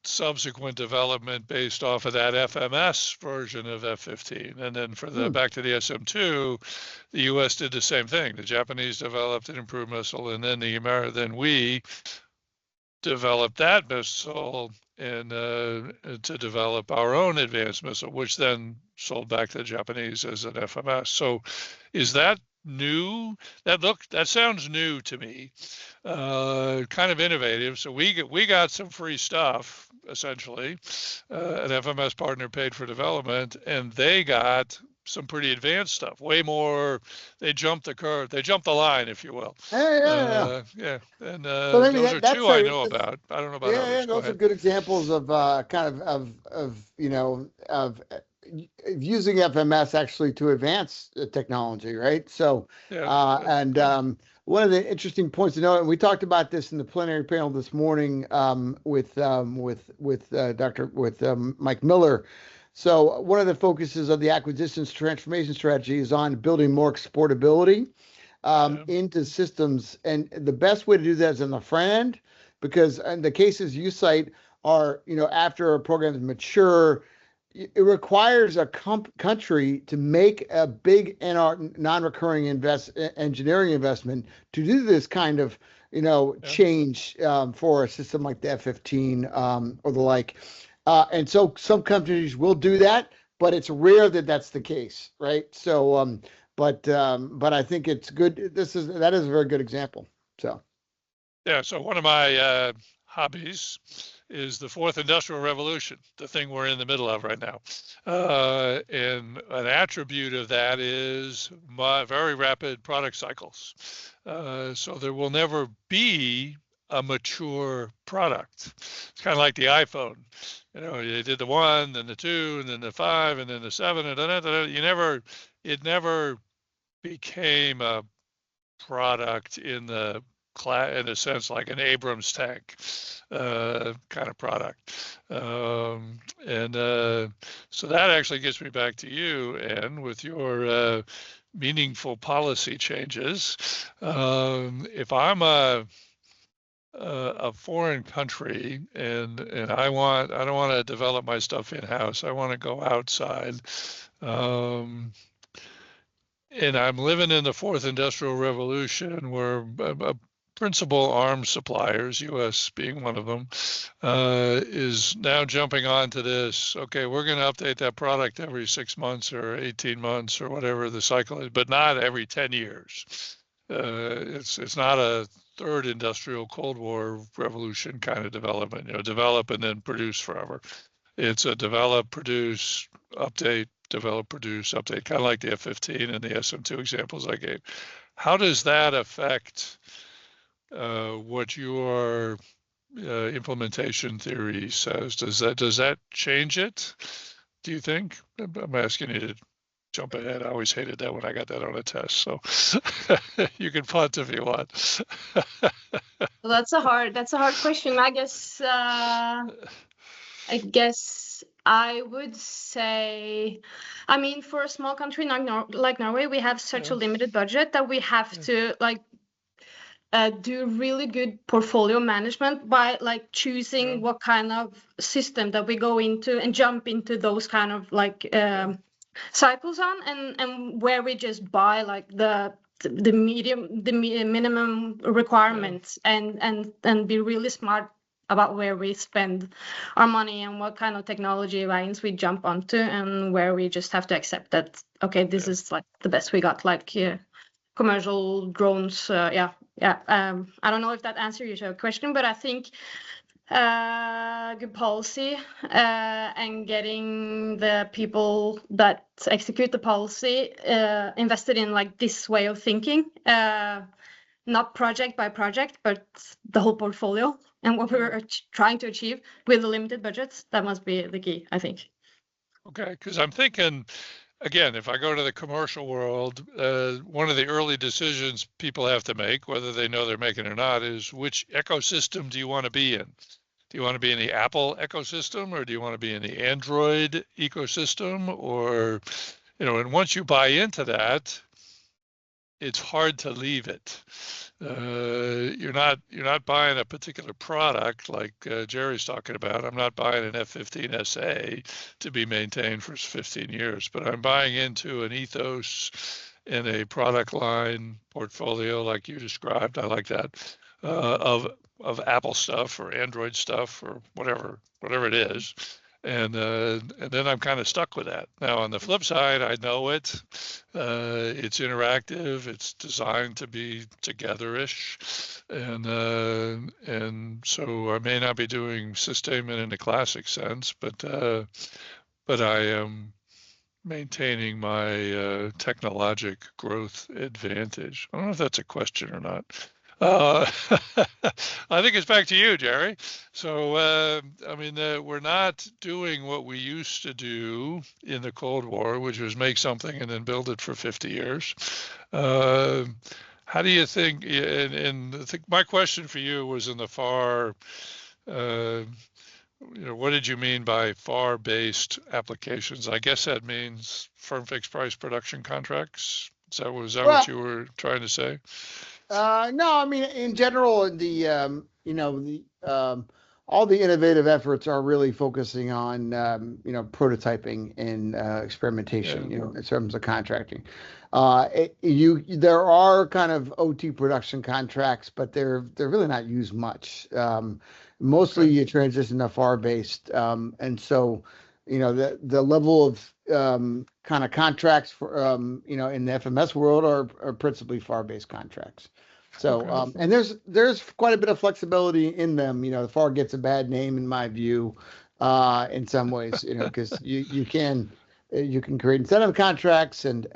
subsequent development based off of that FMS version of F-15. And then for the back to the SM-2, the U.S. did the same thing. The Japanese developed an improved missile, and then then we developed that missile and to develop our own advanced missile, which then sold back to the Japanese as an FMS. So is that new? That sounds new to me, kind of innovative. So we got some free stuff, essentially. An FMS partner paid for development, and they got some pretty advanced stuff, way more. They jumped the curve, they jumped the line, if you will. Yeah. And But I mean, those are two I know about. I don't know about others. Yeah, those are good examples of kind of using FMS actually to advance technology, right? So, one of the interesting points to note, and we talked about this in the plenary panel this morning with Mike Miller. So one of the focuses of the acquisitions transformation strategy is on building more exportability into systems, and the best way to do that is on the front end, because in the cases you cite are, after a program is mature, it requires a country to make a big non-recurring engineering investment to do this kind of change for a system like the F-15 or the like. And so some countries will do that, but it's rare that that's the case, right? So, but I think it's good. That is a very good example. So, yeah. So one of my hobbies is the fourth industrial revolution, the thing we're in the middle of right now. And an attribute of that is my very rapid product cycles. So there will never be a mature product. It's kind of like the iPhone. You did the 1, then the 2, and then the 5, and then the 7, and it never became a product in a sense like an Abrams tank kind of product. So that actually gets me back to you, Anne, with your meaningful policy changes. If I'm a foreign country and I don't want to develop my stuff in-house, I want to go outside, and I'm living in the fourth industrial revolution where principal arms suppliers, US being one of them, is now jumping onto this. Okay, we're going to update that product every 6 months or 18 months or whatever the cycle is, but not every 10 years. It's not a third industrial Cold War revolution kind of development, develop and then produce forever. It's a develop, produce, update, develop, produce, update, kind of like the F-15 and the SM-2 examples I gave. How does that affect what your implementation theory says? Does that change it, do you think? I'm asking you to jump ahead. I always hated that when I got that on a test. So you can punt if you want. Well, that's a hard question. I guess I would say, for a small country like Norway, we have such a limited budget that we have to do really good portfolio management by choosing what kind of system that we go into and jump into those kind of cycles on, and where we just buy the minimum requirements and be really smart about where we spend our money and what kind of technology lines we jump onto, and where we just have to accept that, okay, this is the best we got, commercial drones. I don't know if that answers your question, but I think good policy and getting the people that execute the policy invested in this way of thinking, not project by project, but the whole portfolio and what we're trying to achieve with the limited budgets. That must be the key, I think. Okay, because I'm thinking, again, if I go to the commercial world, one of the early decisions people have to make, whether they know they're making it or not, is which ecosystem do you want to be in? Do you want to be in the Apple ecosystem, or do you want to be in the Android ecosystem? Or, and once you buy into that, it's hard to leave it. You're not buying a particular product like Jerry's talking about. I'm not buying an F-15 SA to be maintained for 15 years, but I'm buying into an ethos and a product line portfolio like you described. I like that, of Apple stuff or Android stuff or whatever it is. And then I'm kind of stuck with that. Now, on the flip side, I know it. It's interactive. It's designed to be together-ish, and so I may not be doing sustainment in the classic sense, but I am maintaining my technologic growth advantage. I don't know if that's a question or not. I think it's back to you, Jerry. So, I mean, we're not doing what we used to do in the Cold War, which was make something and then build it for 50 years. How do you think, and I think my question for you was in the FAR, what did you mean by FAR-based applications? I guess that means firm fixed price production contracts. Was that what you were trying to say? No, I mean, in general, all the innovative efforts are really focusing on, prototyping and experimentation, in terms of contracting. There are kind of OT production contracts, but they're really not used much. Mostly you transition to FAR-based, and so the level of kind of contracts for in the FMS world are principally FAR-based contracts. So and there's quite a bit of flexibility in them. The FAR gets a bad name in my view, in some ways, because you can create incentive contracts and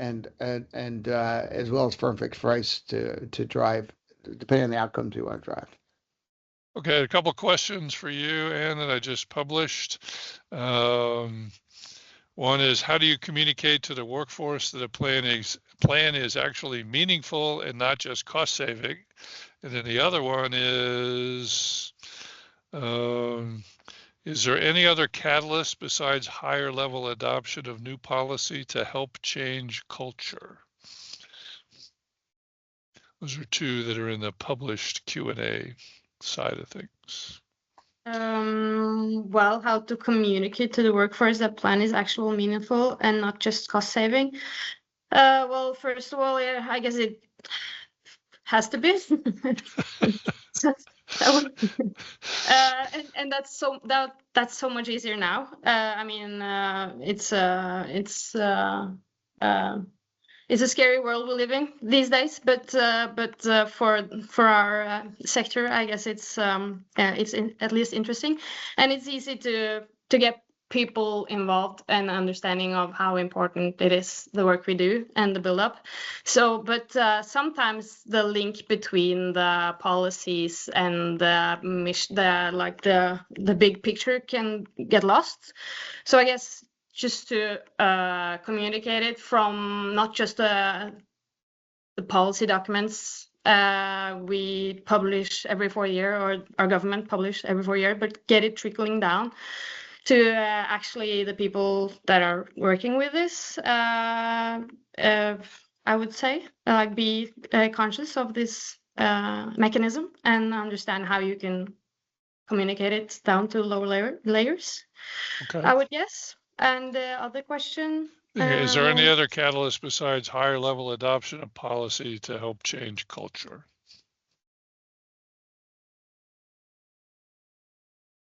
as well as firm fixed price to drive, depending on the outcomes you want to drive. Okay, a couple questions for you, Anne, that I just published. One is, how do you communicate to the workforce that a plan is actually meaningful and not just cost saving? And then the other one is there any other catalyst besides higher level adoption of new policy to help change culture? Those are two that are in the published Q&A side of things. Well, how to communicate to the workforce that plan is actually meaningful and not just cost saving. Well, first of all, I guess it has to be. And that's so much easier now. I mean, it's a scary world we live in these days, but for our sector, I guess it's at least interesting, and it's easy to get people involved and understanding of how important it is, the work we do and the build up. So, but sometimes the link between the policies and the big picture can get lost. So I guess just to communicate it from not just the policy documents we publish every 4 years, or our government publish every 4 years, but get it trickling down to actually the people that are working with this. I would say, be conscious of this mechanism and understand how you can communicate it down to lower layers. Okay. I would guess. And the other question. Is there any other catalyst besides higher level adoption of policy to help change culture?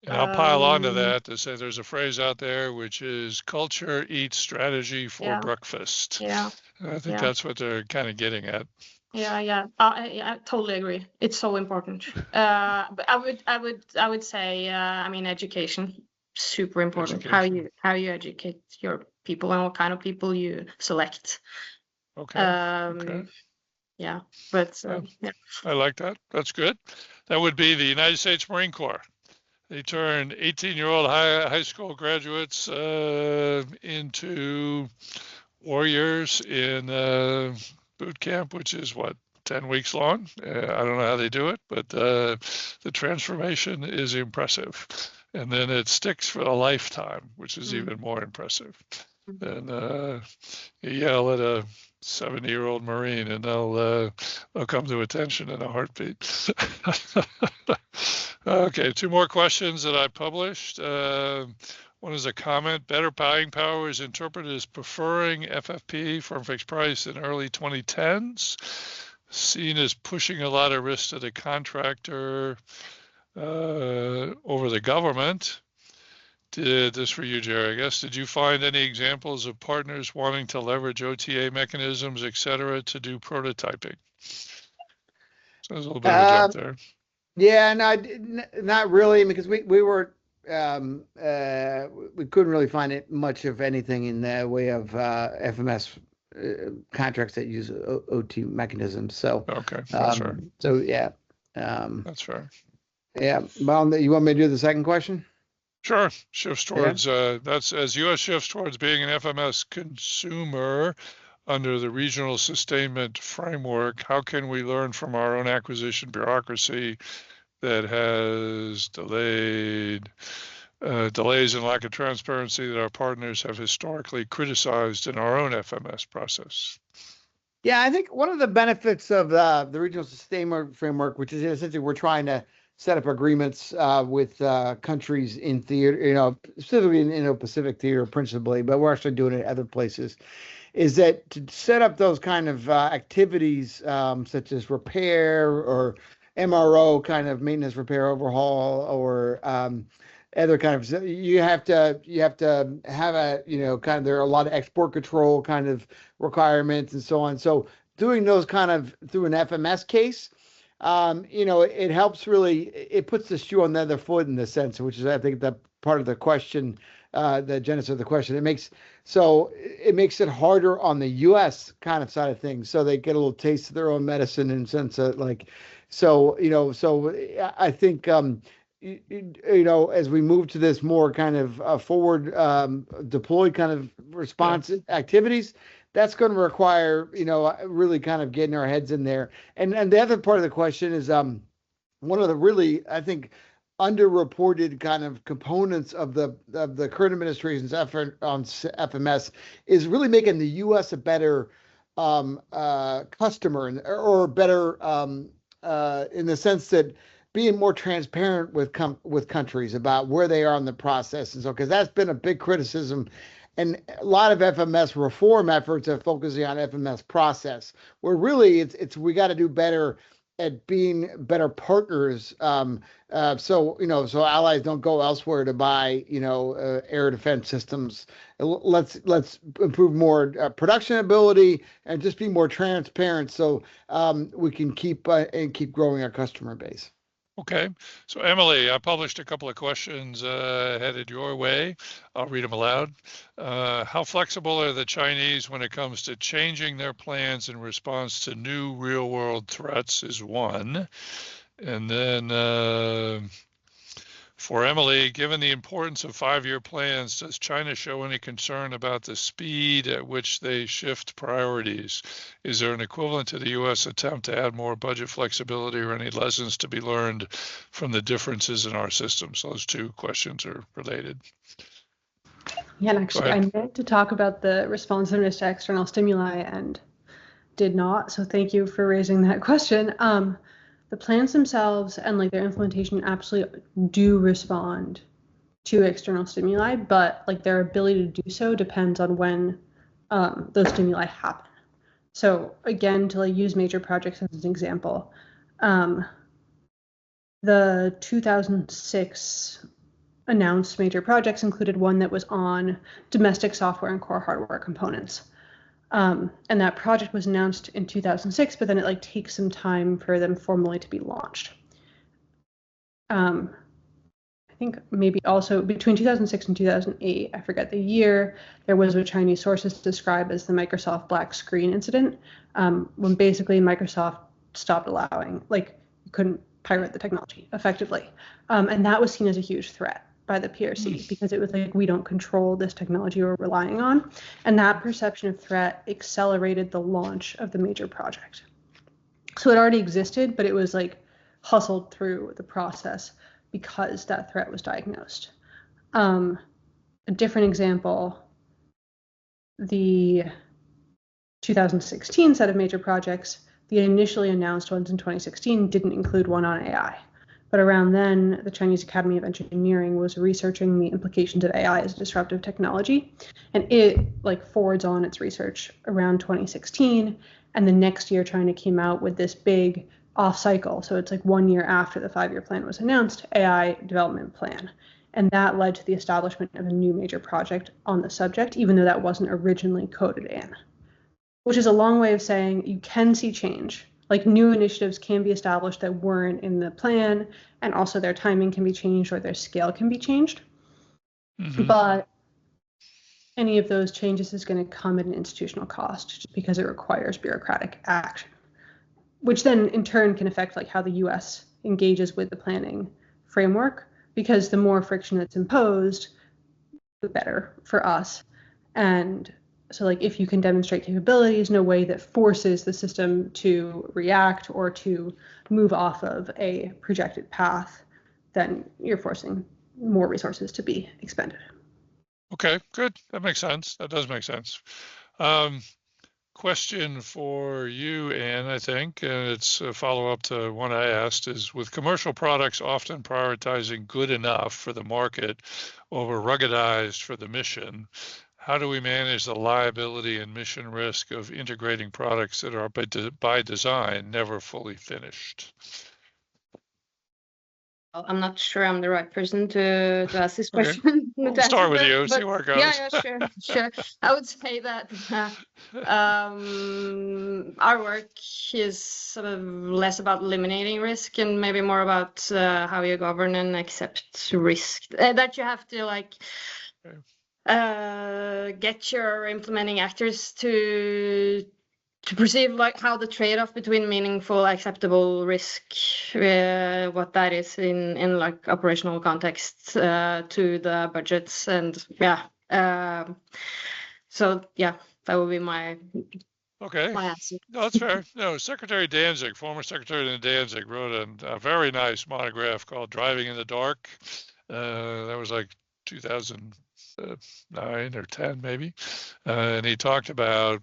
And I'll pile onto that to say there's a phrase out there which is culture eats strategy for breakfast. Yeah. And I think that's what they're kind of getting at. Yeah. I totally agree. It's so important. But I would say, education, super important. Education. How you educate your people and what kind of people you select. Okay. Yeah, but I like that. That's good. That would be the United States Marine Corps. They turn 18-year-old high school graduates into warriors in boot camp, which is 10 weeks long. I don't know how they do it, but the transformation is impressive. And then it sticks for a lifetime, which is even more impressive. And you yell at a 70-year-old Marine and they'll come to attention in a heartbeat. Okay, 2 more questions that I published. One is a comment. Better buying power is interpreted as preferring FFP, firm fixed price, in early 2010s, seen as pushing a lot of risk to the contractor over the government. This for you, Jerry, I guess. Did you find any examples of partners wanting to leverage OTA mechanisms, et cetera, to do prototyping? So there's a little bit of a jump there. Yeah, no, not really, because we were we couldn't really find it much of anything in the way of FMS contracts that use OT mechanisms. So okay, that's fair. So yeah, that's fair. Yeah, well, you want me to do the second question? Sure. Shifts towards that's as U.S. shifts towards being an FMS consumer under the regional sustainment framework. How can we learn from our own acquisition bureaucracy that has delays and lack of transparency that our partners have historically criticized in our own FMS process? Yeah, I think one of the benefits of the regional sustainment framework, which is essentially we're trying to set up agreements with countries in theater, specifically in Indo-Pacific theater principally, but we're actually doing it at other places, is that to set up those kind of activities such as repair or MRO kind of maintenance, repair, overhaul, or other kind of, you have to have a, kind of, there are a lot of export control kind of requirements and so on. So doing those kind of through an FMS case, it helps really, it puts the shoe on the other foot in the sense, which is, I think, the part of the question, the genesis of the question. It makes it harder on the U.S. kind of side of things. So they get a little taste of their own medicine in the sense that so I think, as we move to this more kind of forward deployed kind of response activities, that's going to require, really kind of getting our heads in there. And the other part of the question is one of the really, I think, underreported kind of components of the current administration's effort on FMS is really making the U.S. a better customer or better in the sense that being more transparent with countries about where they are in the process. And so, because that's been a big criticism. And a lot of FMS reform efforts are focusing on FMS process, where really we got to do better at being better partners. So allies don't go elsewhere to buy, air defense systems. Let's improve more production ability and just be more transparent so we can keep growing our customer base. Okay, so Emily, I published a couple of questions headed your way. I'll read them aloud. How flexible are the Chinese when it comes to changing their plans in response to new real-world threats is one. And then for Emily, given the importance of 5-year plans, does China show any concern about the speed at which they shift priorities? Is there an equivalent to the U.S. attempt to add more budget flexibility or any lessons to be learned from the differences in our systems? Those two questions are related. Yeah, and actually, I meant to talk about the responsiveness to external stimuli and did not. So thank you for raising that question. The plans themselves and their implementation absolutely do respond to external stimuli, but their ability to do so depends on when those stimuli happen. So again, to use major projects as an example, the 2006 announced major projects included one that was on domestic software and core hardware components. And that project was announced in 2006, but then it takes some time for them formally to be launched. I think maybe also between 2006 and 2008, I forget the year, there was what Chinese sources describe as the Microsoft black screen incident, when basically Microsoft stopped allowing, you couldn't pirate the technology effectively. And that was seen as a huge threat by the PRC because it was we don't control this technology we're relying on. And that perception of threat accelerated the launch of the major project. So it already existed, but it was hustled through the process because that threat was diagnosed. A different example, the 2016 set of major projects, the initially announced ones in 2016 didn't include one on AI. But around then, the Chinese Academy of Engineering was researching the implications of AI as a disruptive technology. And it forwards on its research around 2016. And the next year, China came out with this big off cycle. So it's 1 year after the 5-year plan was announced, AI development plan. And that led to the establishment of a new major project on the subject, even though that wasn't originally coded in, which is a long way of saying you can see change. Like new initiatives can be established that weren't in the plan, and also their timing can be changed or their scale can be changed. But any of those changes is going to come at an institutional cost just because it requires bureaucratic action, which then in turn can affect like how the US engages with the planning framework, because the more friction that's imposed, the better for us. And so like if you can demonstrate capabilities in a way that forces the system to react or to move off of a projected path, then you're forcing more resources to be expended. Okay, good. That makes sense. That does make sense. Question for you, Anne, I think, and it's a follow-up to one I asked, is with commercial products often prioritizing good enough for the market over ruggedized for the mission, how do we manage the liability and mission risk of integrating products that are by design never fully finished? I'm not sure I'm the right person to ask this Okay. question. We'll start with you, see where it goes. Yeah, sure. I would say that our work is sort of less about eliminating risk and maybe more about how you govern and accept risk. That you have to like get your implementing actors to perceive like how the trade-off between meaningful acceptable risk, what that is in like operational context to the budgets, and so yeah, that would be my answer. No, that's fair. No, Secretary Danzig, former Secretary Danzig, wrote a very nice monograph called Driving in the Dark. That was like 2009 or 10 maybe, and he talked about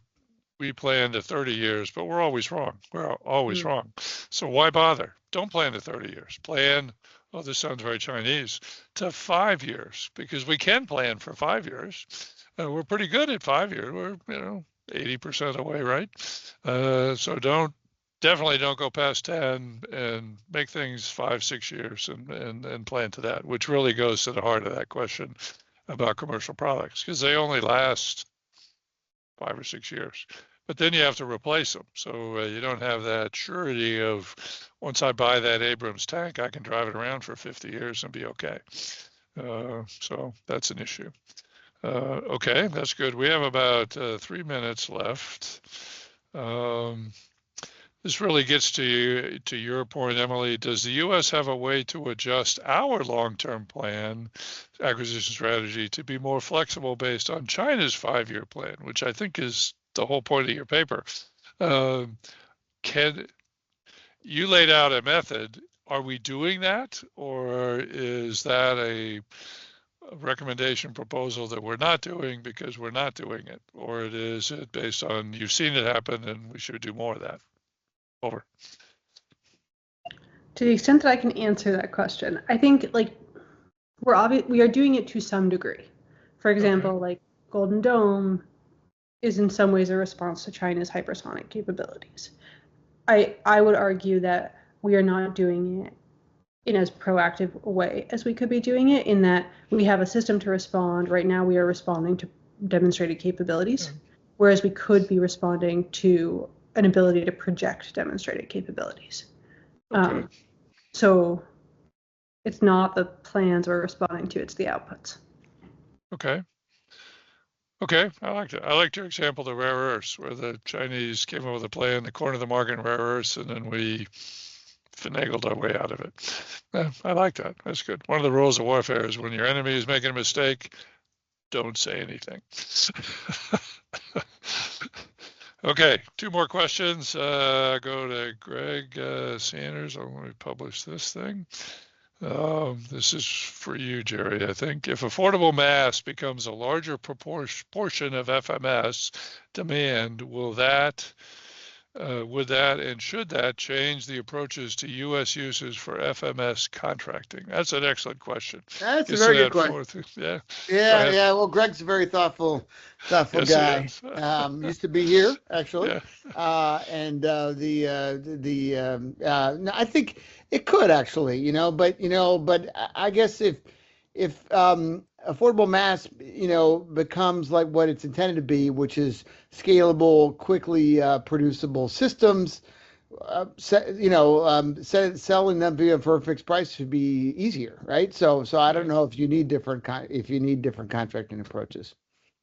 we plan to 30 years, but we're always wrong. We're always wrong. So why bother? Don't plan to 30 years. Plan, oh, this sounds very Chinese, to 5 years, because we can plan for 5 years. We're pretty good at 5 years. We're, 80% of the way, right? So definitely don't go past 10 and make things 5-6 years and plan to that, which really goes to the heart of that question about commercial products, because they only last 5 or 6 years, but then you have to replace them. So you don't have that surety of once I buy that Abrams tank, I can drive it around for 50 years and be okay. So that's an issue. Okay, that's good. We have about 3 minutes left. This really gets to your point, Emily. Does the U.S. have a way to adjust our long-term plan, acquisition strategy, to be more flexible based on China's 5-year plan, which I think is the whole point of your paper? You laid out a method. Are we doing that, or is that a recommendation proposal that we're not doing because we're not doing it, or is it based on you've seen it happen and we should do more of that? Over. To the extent that I can answer that question, I think like we are doing it to some degree. For example, like Golden Dome is in some ways a response to China's hypersonic capabilities. I would argue that we are not doing it in as proactive a way as we could be doing it, in that we have a system to respond. Right now we are responding to demonstrated capabilities, whereas we could be responding to an ability to project demonstrated capabilities. So it's not the plans we're responding to, it's the outputs. Okay, I liked it. I liked your example of the rare earths, where the Chinese came up with a plan, the corner of the market in rare earths, and then we finagled our way out of it. I like that. That's good. One of the rules of warfare is when your enemy is making a mistake, don't say anything. Okay, 2 more questions. Go to Greg Sanders. I want to publish this thing. This is for you, Jerry, I think. If affordable mass becomes a larger portion of FMS demand, would that and should that change the approaches to U.S. uses for FMS contracting? That's an excellent question. That's a very good question. Yeah. Well, Greg's a very thoughtful guy. Used to be here actually, and I think it could actually, but I guess if if affordable mass, becomes like what it's intended to be, which is scalable, quickly producible systems, selling them for a fixed price should be easier, right? So I don't know if you need different contracting approaches.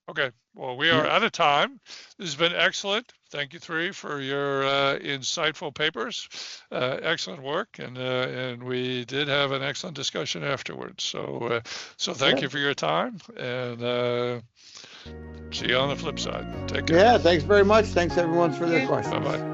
Okay, well, we are out of time. This has been excellent. Thank you three for your insightful papers. Excellent work, and we did have an excellent discussion afterwards. So thank you for your time, and see you on the flip side. Take care. Yeah, thanks very much. Thanks everyone for their questions. Bye-bye.